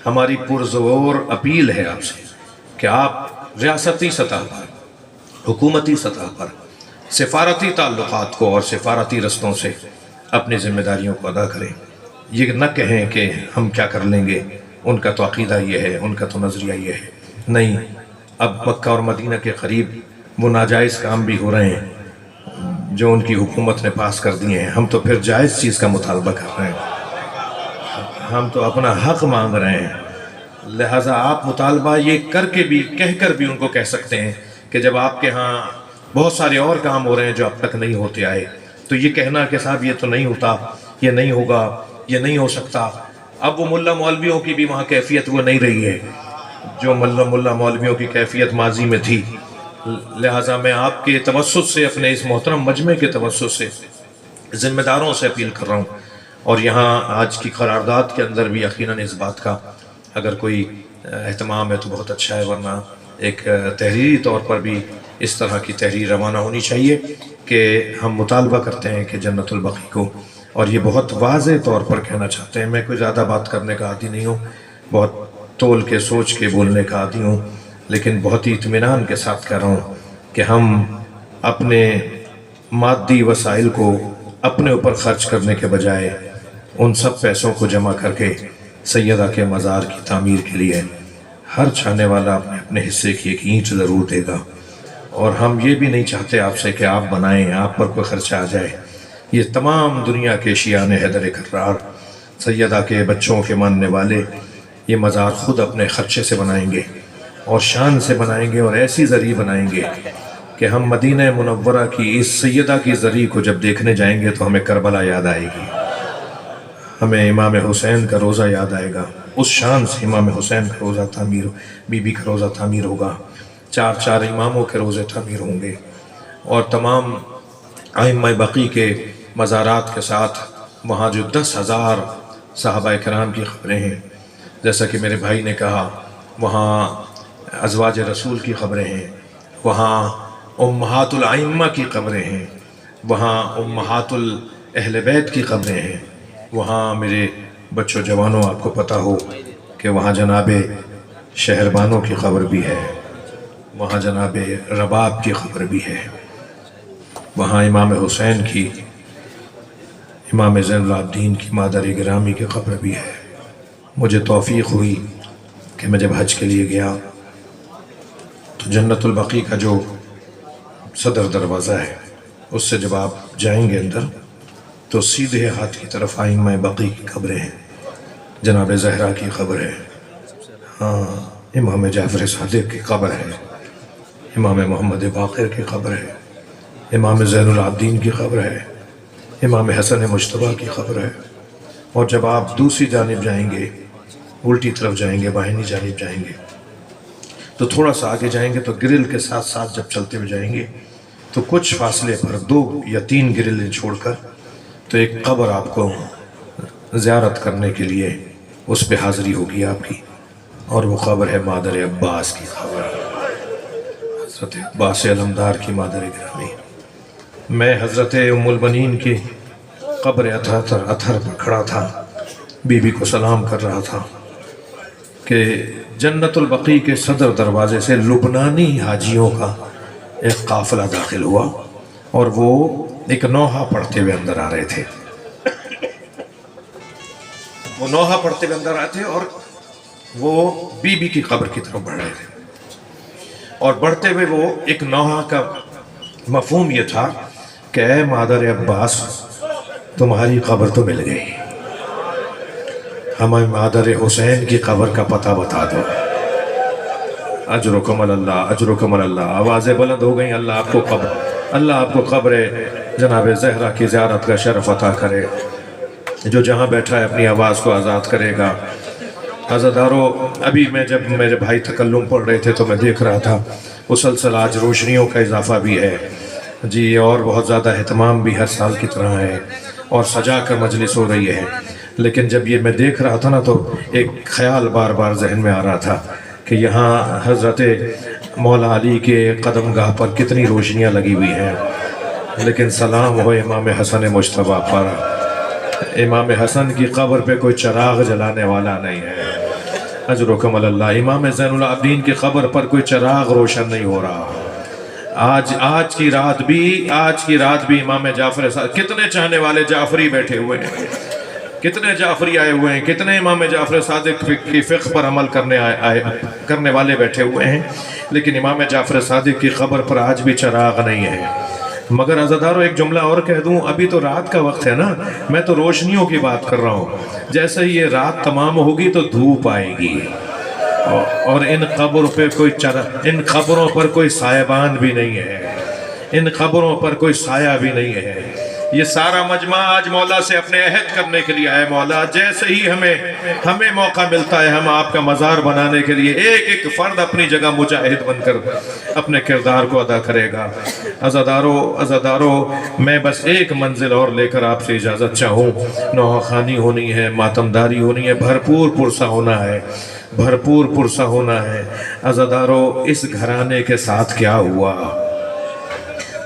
Speaker 1: ہماری پرزور اپیل ہے آپ سے کہ آپ ریاستی سطح پر، حکومتی سطح پر سفارتی تعلقات کو اور سفارتی رستوں سے اپنی ذمہ داریوں کو ادا کریں۔ یہ نہ کہیں کہ ہم کیا کر لیں گے، ان کا تو عقیدہ یہ ہے، ان کا تو نظریہ یہ ہے، نہیں، اب مکہ اور مدینہ کے قریب وہ ناجائز کام بھی ہو رہے ہیں جو ان کی حکومت نے پاس کر دیے ہیں، ہم تو پھر جائز چیز کا مطالبہ کر رہے ہیں، ہم تو اپنا حق مانگ رہے ہیں۔ لہٰذا آپ مطالبہ یہ کر کے بھی، کہہ کر بھی ان کو کہہ سکتے ہیں کہ جب آپ کے ہاں بہت سارے اور کام ہو رہے ہیں جو اب تک نہیں ہوتے آئے، تو یہ کہنا کہ صاحب یہ تو نہیں ہوتا، یہ نہیں ہوگا، یہ نہیں ہو سکتا، اب وہ ملا مولویوں کی بھی وہاں کیفیت وہ نہیں رہی ہے جو ملا مولویوں کی کیفیت ماضی میں تھی۔ لہٰذا میں آپ کے توسط سے، اپنے اس محترم مجمع کے توسط سے ذمہ داروں سے اپیل کر رہا ہوں، اور یہاں آج کی قرارداد کے اندر بھی یقیناً اس بات کا اگر کوئی اہتمام ہے تو بہت اچھا ہے، ورنہ ایک تحریری طور پر بھی اس طرح کی تحریر روانہ ہونی چاہیے کہ ہم مطالبہ کرتے ہیں کہ جنت البقیع کو، اور یہ بہت واضح طور پر کہنا چاہتے ہیں، میں کوئی زیادہ بات کرنے کا عادی نہیں ہوں، بہت تول کے سوچ کے بولنے کا عادی ہوں، لیکن بہت ہی اطمینان کے ساتھ کہہ رہا ہوں کہ ہم اپنے مادی وسائل کو اپنے اوپر خرچ کرنے کے بجائے ان سب پیسوں کو جمع کر کے سیدہ کے مزار کی تعمیر کے لیے ہر چاہنے والا اپنے اپنے حصے کی ایک اینٹ ضرور دے گا، اور ہم یہ بھی نہیں چاہتے آپ سے کہ آپ بنائیں، آپ پر کوئی خرچہ آ جائے۔ یہ تمام دنیا کے شیعان حیدر کرار، سیدہ کے بچوں کے ماننے والے یہ مزار خود اپنے خرچے سے بنائیں گے اور شان سے بنائیں گے، اور ایسی زرعی بنائیں گے کہ ہم مدینہ منورہ کی اس سیدہ کی زرعی کو جب دیکھنے جائیں گے تو ہمیں کربلا یاد آئے گی، ہمیں امام حسین کا روزہ یاد آئے گا، اس شان سے امام حسین کا روزہ تعمیر، بی بی کا روزہ تعمیر ہوگا، چار اماموں کے روزے تعمیر ہوں گے، اور تمام ائمہ بقیع کے مزارات کے ساتھ وہاں جو 10,000 صحابہ کرام کی قبریں ہیں، جیسا کہ میرے بھائی نے کہا، وہاں ازواج رسول کی قبریں ہیں، وہاں امہات الائمہ کی قبریں ہیں، وہاں امہات اہل بیت کی قبریں ہیں، وہاں میرے بچوں جوانوں آپ کو پتہ ہو کہ وہاں جناب شہربانوں کی قبر بھی ہے، وہاں جناب رباب کی قبر بھی ہے، وہاں امام حسین کی، امام زین العابدین کی مادر گرامی کی قبر بھی ہے۔ مجھے توفیق ہوئی کہ میں جب حج کے لیے گیا تو جنت البقیع کا جو صدر دروازہ ہے اس سے جب آپ جائیں گے اندر تو سیدھے ہاتھ کی طرف ائمہ بقیع کی قبریں ہیں، جناب زہرا کی قبر ہے، ہاں امام جعفر صادق کی قبر ہے، امام محمد باقر کی قبر ہے، امام زین العابدین کی قبر ہے، امام حسن مجتبیٰ کی قبر ہے، اور جب آپ دوسری جانب جائیں گے، الٹی طرف جائیں گے، بائیں جانب جائیں گے تو تھوڑا سا آگے جائیں گے تو گرل کے ساتھ ساتھ جب چلتے ہوئے جائیں گے تو کچھ فاصلے پر 2 یا 3 گرلیں چھوڑ کر تو ایک قبر آپ کو زیارت کرنے کے لیے اس پہ حاضری ہوگی آپ کی، اور وہ قبر ہے مادر عباس کی قبر، حضرت عباس علمدار کی مادر گرامی۔ میں حضرت ام البنین کی قبر اطہر پر کھڑا تھا، بی بی کو سلام کر رہا تھا کہ جنت البقیع کے صدر دروازے سے لبنانی حاجیوں کا ایک قافلہ داخل ہوا، اور وہ ایک نوحہ پڑھتے ہوئے اندر آ رہے تھے۔ وہ نوحہ پڑھتے ہوئے اندر آتے اور وہ بی کی قبر کی طرف بڑھ رہے تھے، اور بڑھتے ہوئے وہ ایک نوحہ کا مفہوم یہ تھا کہ اے مادر عباس تمہاری قبر تو مل گئی، ہمیں مادر حسین کی قبر کا پتہ بتا دو۔ اجرکم اللہ، اجرکم اللہ، آوازیں بلند ہو گئیں۔ اللہ آپ کو قبر جناب زہرا کی زیارت کا شرف عطا کرے۔ جو جہاں بیٹھا ہے اپنی آواز کو آزاد کرے گا۔ عزادارو، ابھی میں جب میرے بھائی تکلم پڑھ رہے تھے تو میں دیکھ رہا تھا مسلسل آج روشنیوں کا اضافہ بھی ہے جی، اور بہت زیادہ اہتمام بھی ہر سال کی طرح ہے، اور سجا کر مجلس ہو رہی ہے۔ لیکن جب یہ میں دیکھ رہا تھا نا تو ایک خیال بار بار ذہن میں آ رہا تھا کہ یہاں حضرت مولا علی کے قدم گاہ پر کتنی روشنیاں لگی ہوئی ہیں، لیکن سلام ہو امام حسن مجتبیٰ پر۔ امام حسن کی قبر پہ کوئی چراغ جلانے والا نہیں ہے۔ اجرکم اللہ، امام زین العابدین کی قبر پر کوئی چراغ روشن نہیں ہو رہا۔ آج کی رات بھی امام جعفر صادق، کتنے چاہنے والے جعفری بیٹھے ہوئے ہیں، کتنے جعفری آئے ہوئے ہیں، کتنے امام جعفر صادق کی فقہ پر عمل کرنے والے بیٹھے ہوئے ہیں، لیکن امام جعفر صادق کی قبر پر آج بھی چراغ نہیں ہے۔ مگر عزادارو ایک جملہ اور کہہ دوں، ابھی تو رات کا وقت ہے نا، میں تو روشنیوں کی بات کر رہا ہوں۔ جیسے ہی یہ رات تمام ہوگی تو دھوپ آئے گی، اور ان قبروں پر کوئی سایبان بھی نہیں ہے، ان قبروں پر کوئی سایہ بھی نہیں ہے۔ یہ سارا مجمع آج مولا سے اپنے عہد کرنے کے لیے آئے۔ مولا جیسے ہی ہمیں موقع ملتا ہے ہم آپ کا مزار بنانے کے لیے ایک ایک فرد اپنی جگہ مجاہد بن کر اپنے کردار کو ادا کرے گا۔ عزادارو، میں بس ایک منزل اور لے کر آپ سے اجازت چاہوں۔ نوحہ خوانی ہونی ہے، ماتمداری ہونی ہے، بھرپور پرسہ ہونا ہے، بھرپور پرسہ ہونا ہے۔ عزادارو، اس گھرانے کے ساتھ کیا ہوا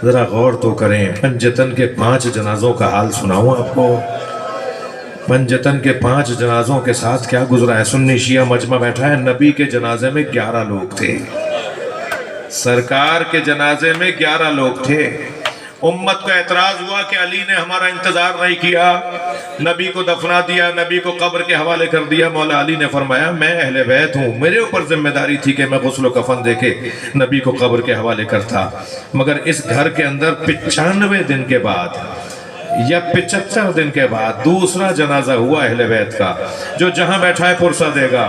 Speaker 1: ذرا غور تو کریں۔ پنجتن کے 5 جنازوں کا حال سناؤں آپ کو؟ پنجتن کے 5 جنازوں کے ساتھ کیا گزرا ہے؟ سنی شیعہ مجمع بیٹھا ہے، نبی کے جنازے میں 11 لوگ تھے، سرکار کے جنازے میں 11 لوگ تھے۔ امت کو اعتراض ہوا کہ علی نے ہمارا انتظار نہیں کیا، نبی کو دفنا دیا، نبی کو قبر کے حوالے کر دیا۔ مولا علی نے فرمایا میں اہل بیت ہوں، میرے اوپر ذمہ داری تھی کہ میں غسل و کفن دے کے نبی کو قبر کے حوالے کرتا۔ مگر اس گھر کے اندر 95 دن کے بعد یا 75 دن کے بعد دوسرا جنازہ ہوا اہل بیت کا، جو جہاں بیٹھا ہے پرسہ دے گا۔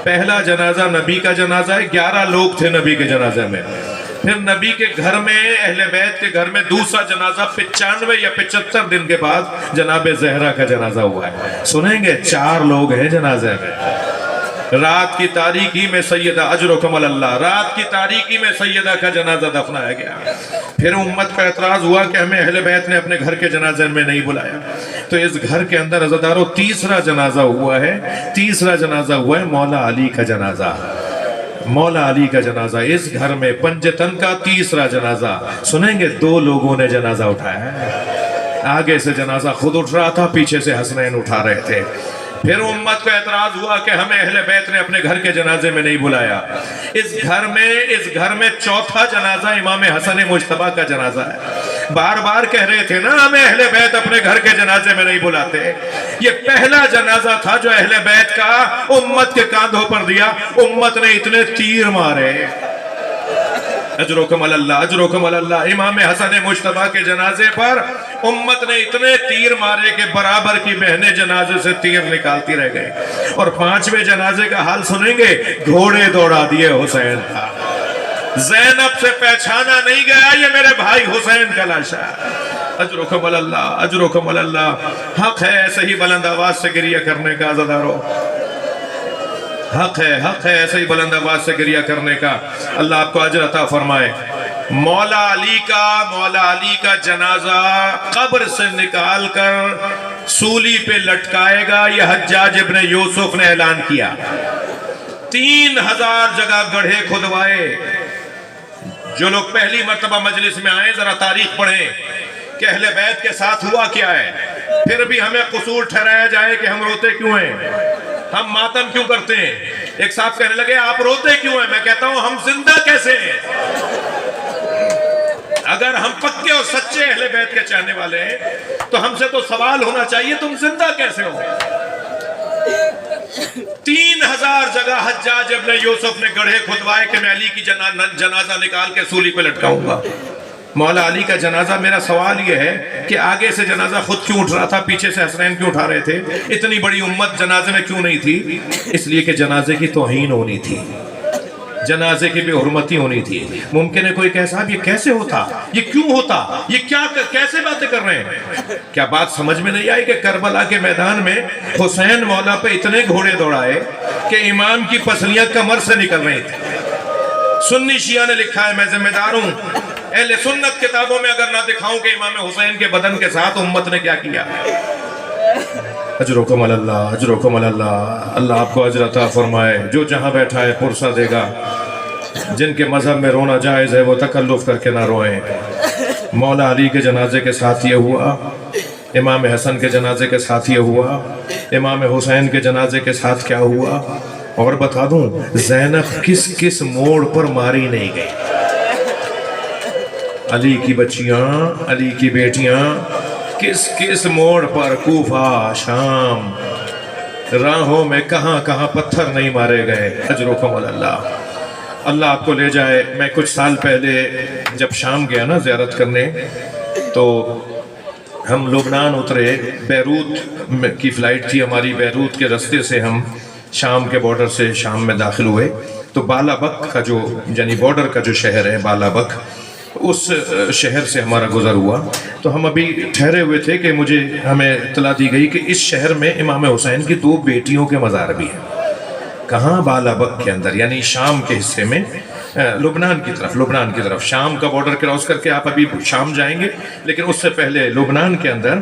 Speaker 1: پہلا جنازہ نبی کا جنازہ ہے، 11 لوگ تھے نبی کے جنازے میں۔ پھر نبی کے گھر میں، اہل بیت کے گھر میں دوسرا جنازہ 95 یا 75 دن کے بعد جناب زہرا کا جنازہ ہوا ہے۔ سنیں گے 4 لوگ ہیں جنازے میں۔ رات کی تاریکی میں سیدہ، اجرکم اللہ، رات کی تاریکی میں سیدہ کا جنازہ دفنایا گیا۔ پھر امت کا اعتراض ہوا کہ ہمیں اہل بیت نے اپنے گھر کے جنازے میں نہیں بلایا، تو اس گھر کے اندر عزادارو تیسرا جنازہ ہوا ہے، تیسرا جنازہ ہوا ہے مولا علی کا جنازہ۔ مولا علی کا جنازہ اس گھر میں پنجتن کا تیسرا جنازہ۔ سنیں گے 2 لوگوں نے جنازہ اٹھایا ہے، آگے سے جنازہ خود اٹھ رہا تھا، پیچھے سے حسنین اٹھا رہے تھے۔ پھر امت کو اعتراض ہوا کہ ہمیں اہل بیت نے اپنے گھر کے جنازے میں نہیں بلایا۔ اس گھر میں چوتھا جنازہ امام حسن مجتبیٰ کا جنازہ ہے۔ بار بار کہہ رہے تھے نا ہمیں اہل بیت اپنے گھر کے جنازے میں نہیں بلاتے۔ یہ پہلا جنازہ تھا جو اہل بیت کا امت کے کاندھوں پر دیا۔ امت نے اتنے تیر مارے، اجرکم اللہ، اجرکم اللہ، امام حسن مجتبیٰ کے جنازے پر امت نے اتنے تیر مارے کہ برابر کی بہنیں جنازے سے تیر نکالتی رہ گئے۔ اور 5ویں جنازے کا حال سنیں گے، گھوڑے دوڑا دیے حسین کا، زینب سے پہچانا نہیں گیا یہ میرے بھائی حسین کا لاشا۔ اجرکم اللہ، اجرکم اللہ، حق ہے ایسے ہی بلند آواز سے گریہ کرنے کا عزادارو، حق ہے ایسے ہی بلند آواز سے گریہ کرنے کا۔ اللہ آپ کو اجر عطا فرمائے۔ مولا علی کا جنازہ قبر سے نکال کر سولی پہ لٹکائے گا، یہ حجاج ابن یوسف نے اعلان کیا۔ 3000 جگہ گڑھے کھدوائے۔ جو لوگ پہلی مرتبہ مجلس میں آئیں ذرا تاریخ پڑھیں کہ اہل بیت کے ساتھ ہوا کیا ہے، پھر بھی ہمیں قصور ٹھہرایا جائے کہ ہم روتے کیوں ہیں، ہم ماتم کیوں کرتے ہیں۔ ایک صاحب کہنے لگے آپ روتے کیوں ہیں؟ میں کہتا ہوں ہم زندہ کیسے ہیں؟ اگر ہم پکے اور سچے اہل بیت کے چاہنے والے ہیں تو ہم سے تو سوال ہونا چاہیے تم زندہ کیسے ہو؟ 3000 جگہ حجاج ابن یوسف نے گڑھے کھدوائے کہ میں علی کی جنازہ نکال کے سولی پہ لٹکاؤں گا۔ مولا علی کا جنازہ، میرا سوال یہ ہے کہ آگے سے جنازہ خود کیوں اٹھ رہا تھا، پیچھے سے حسنین کیوں اٹھا رہے تھے؟ اتنی بڑی امت جنازے میں کیوں نہیں تھی؟ اس لیے کہ جنازے کی توہین ہونی تھی، جنازے کی بے حرمتی ہونی تھی۔ ممکن ہے کوئی کہے صاحب یہ کیسے ہوتا، یہ کیوں ہوتا، یہ کیا کیسے باتیں کر رہے ہیں؟ کیا بات سمجھ میں نہیں آئی کہ کربلا کے میدان میں حسین مولا پہ اتنے گھوڑے دوڑائے کہ امام کی پسلیاں کمر سے نکل رہی تھی۔ سنی شیعہ نے لکھا ہے، میں ذمہ دار ہوں، اہل سنت کتابوں میں اگر نہ دکھاؤں کہ امام حسین کے بدن کے ساتھ امت نے کیا کیا۔ اجرکم اللہ، اجرکم اللہ، اللہ آپ کو اجر عطا فرمائے۔ جو جہاں بیٹھا ہے پرسہ دے گا۔ جن کے مذہب میں رونا جائز ہے وہ تکلف کر کے نہ روئیں۔ مولا علی کے جنازے کے ساتھ یہ ہوا، امام حسن کے جنازے کے ساتھ یہ ہوا، امام حسین کے جنازے کے ساتھ کیا ہوا۔ اور بتا دوں زینب کس کس موڑ پر ماری نہیں گئی۔ علی کی بچیاں، علی کی بیٹیاں کس کس موڑ پر، کوفہ، شام، راہوں میں کہاں کہاں پتھر نہیں مارے گئے۔ اجرکم اللہ، اللہ آپ کو لے جائے۔ میں کچھ سال پہلے جب شام گیا نا زیارت کرنے، تو ہم لبنان اترے، بیروت کی فلائٹ تھی ہماری، بیروت کے رستے سے ہم شام کے بارڈر سے شام میں داخل ہوئے، تو بالا بک کا جو یعنی بارڈر کا جو شہر ہے بالا بک، اس شہر سے ہمارا گزر ہوا۔ تو ہم ابھی ٹھہرے ہوئے تھے کہ ہمیں اطلاع دی گئی کہ اس شہر میں امام حسین کی 2 بیٹیوں کے مزار بھی ہیں۔ کہاں؟ بالا بک کے اندر، یعنی شام کے حصے میں، لبنان کی طرف شام کا بارڈر کراس کر کے آپ ابھی شام جائیں گے، لیکن اس سے پہلے لبنان کے اندر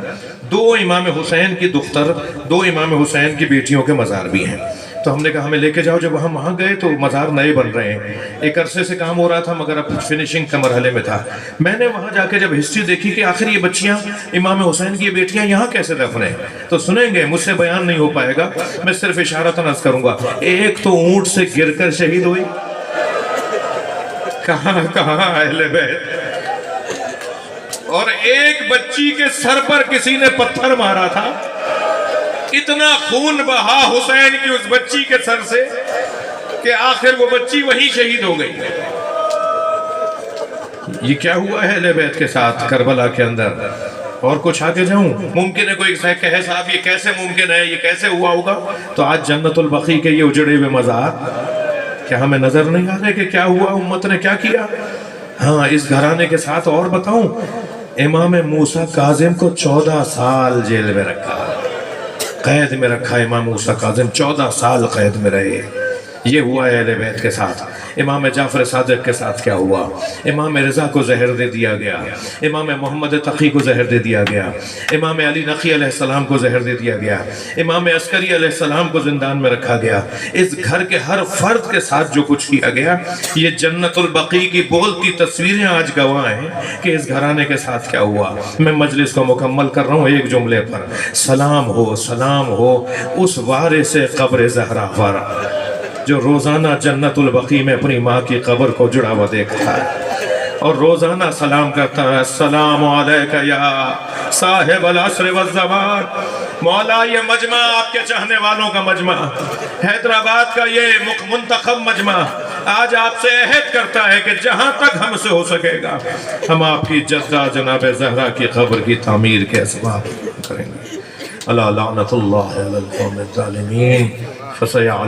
Speaker 1: 2 امام حسین کی دختر، 2 امام حسین کی بیٹیوں کے مزار بھی ہیں۔ تو ہم نے کہا ہمیں لے کے جاؤ۔ جب ہم وہاں گئے تو مزار نئے بن رہے ہیں، ایک عرصے سے کام ہو رہا تھا مگر اب فنیشنگ کا مرحلے میں تھا۔ میں نے وہاں جا کے جب ہسٹری دیکھی کہ آخر یہ بچیاں، امام حسین کی بیٹیاں یہاں کیسے دفن ہیں، تو سنیں گے، مجھ سے بیان نہیں ہو پائے گا، میں صرف اشارتاً عرض کروں گا۔ ایک تو اونٹ سے گر کر شہید ہوئی، کہاں کہاں اہل بیت، اور ایک بچی کے سر پر کسی نے پتھر مارا تھا، اتنا خون بہا حسین کی اس بچی کے سر سے کہ آخر وہ بچی وہیں شہید ہو گئی۔ یہ کیا ہوا ہے اہل بیت کے ساتھ کربلا کے اندر؟ اور کچھ آگے جاؤں، ممکن ہے کوئی کہے صاحب یہ کیسے ممکن ہے، یہ کیسے ہوا ہوگا؟ تو آج جنت البقیع کے یہ اجڑے ہوئے مزار کیا ہمیں نظر نہیں آ رہے کہ کیا ہوا، امت نے کیا کیا؟ ہاں، اس گھرانے کے ساتھ اور بتاؤں، امام موسیٰ کاظم کو 14 سال جیل میں رکھا، قید میں رکھا۔ امام موسیٰ کاظم 14 سال قید میں رہے۔ یہ ہوا ہے اہل بیت کے ساتھ۔ امام جعفر صادق کے ساتھ کیا ہوا؟ امام رضا کو زہر دے دیا گیا، امام محمد تقی کو زہر دے دیا گیا، امام علی نقی علیہ السلام کو زہر دے دیا گیا، امام عسکری علیہ السلام کو زندان میں رکھا گیا۔ اس گھر کے ہر فرد کے ساتھ جو کچھ کیا گیا، یہ جنت البقیع کی بولتی تصویریں آج گواہ ہیں کہ اس گھرانے کے ساتھ کیا ہوا۔ میں مجلس کو مکمل کر رہا ہوں ایک جملے پر، سلام ہو، سلام ہو اس وارث قبر زہرا پر جو روزانہ جنت البقیع میں اپنی ماں کی قبر کو جڑا ہوا دیکھتا ہے اور روزانہ سلام کرتا ہے، السلام علیکہ یا صاحب العصر والزمان۔ مولا یہ مجمع آپ کے چاہنے والوں کا مجمع، حیدرآباد کا یہ منتخب مجمع آج آپ سے عہد کرتا ہے کہ جہاں تک ہم سے ہو سکے گا ہم آپ کی جدہ جناب زہرا کی قبر کی تعمیر کے اسباب کریں گے۔ اللہ لعنت اللہ علی القوم الظالمین فسیعلمون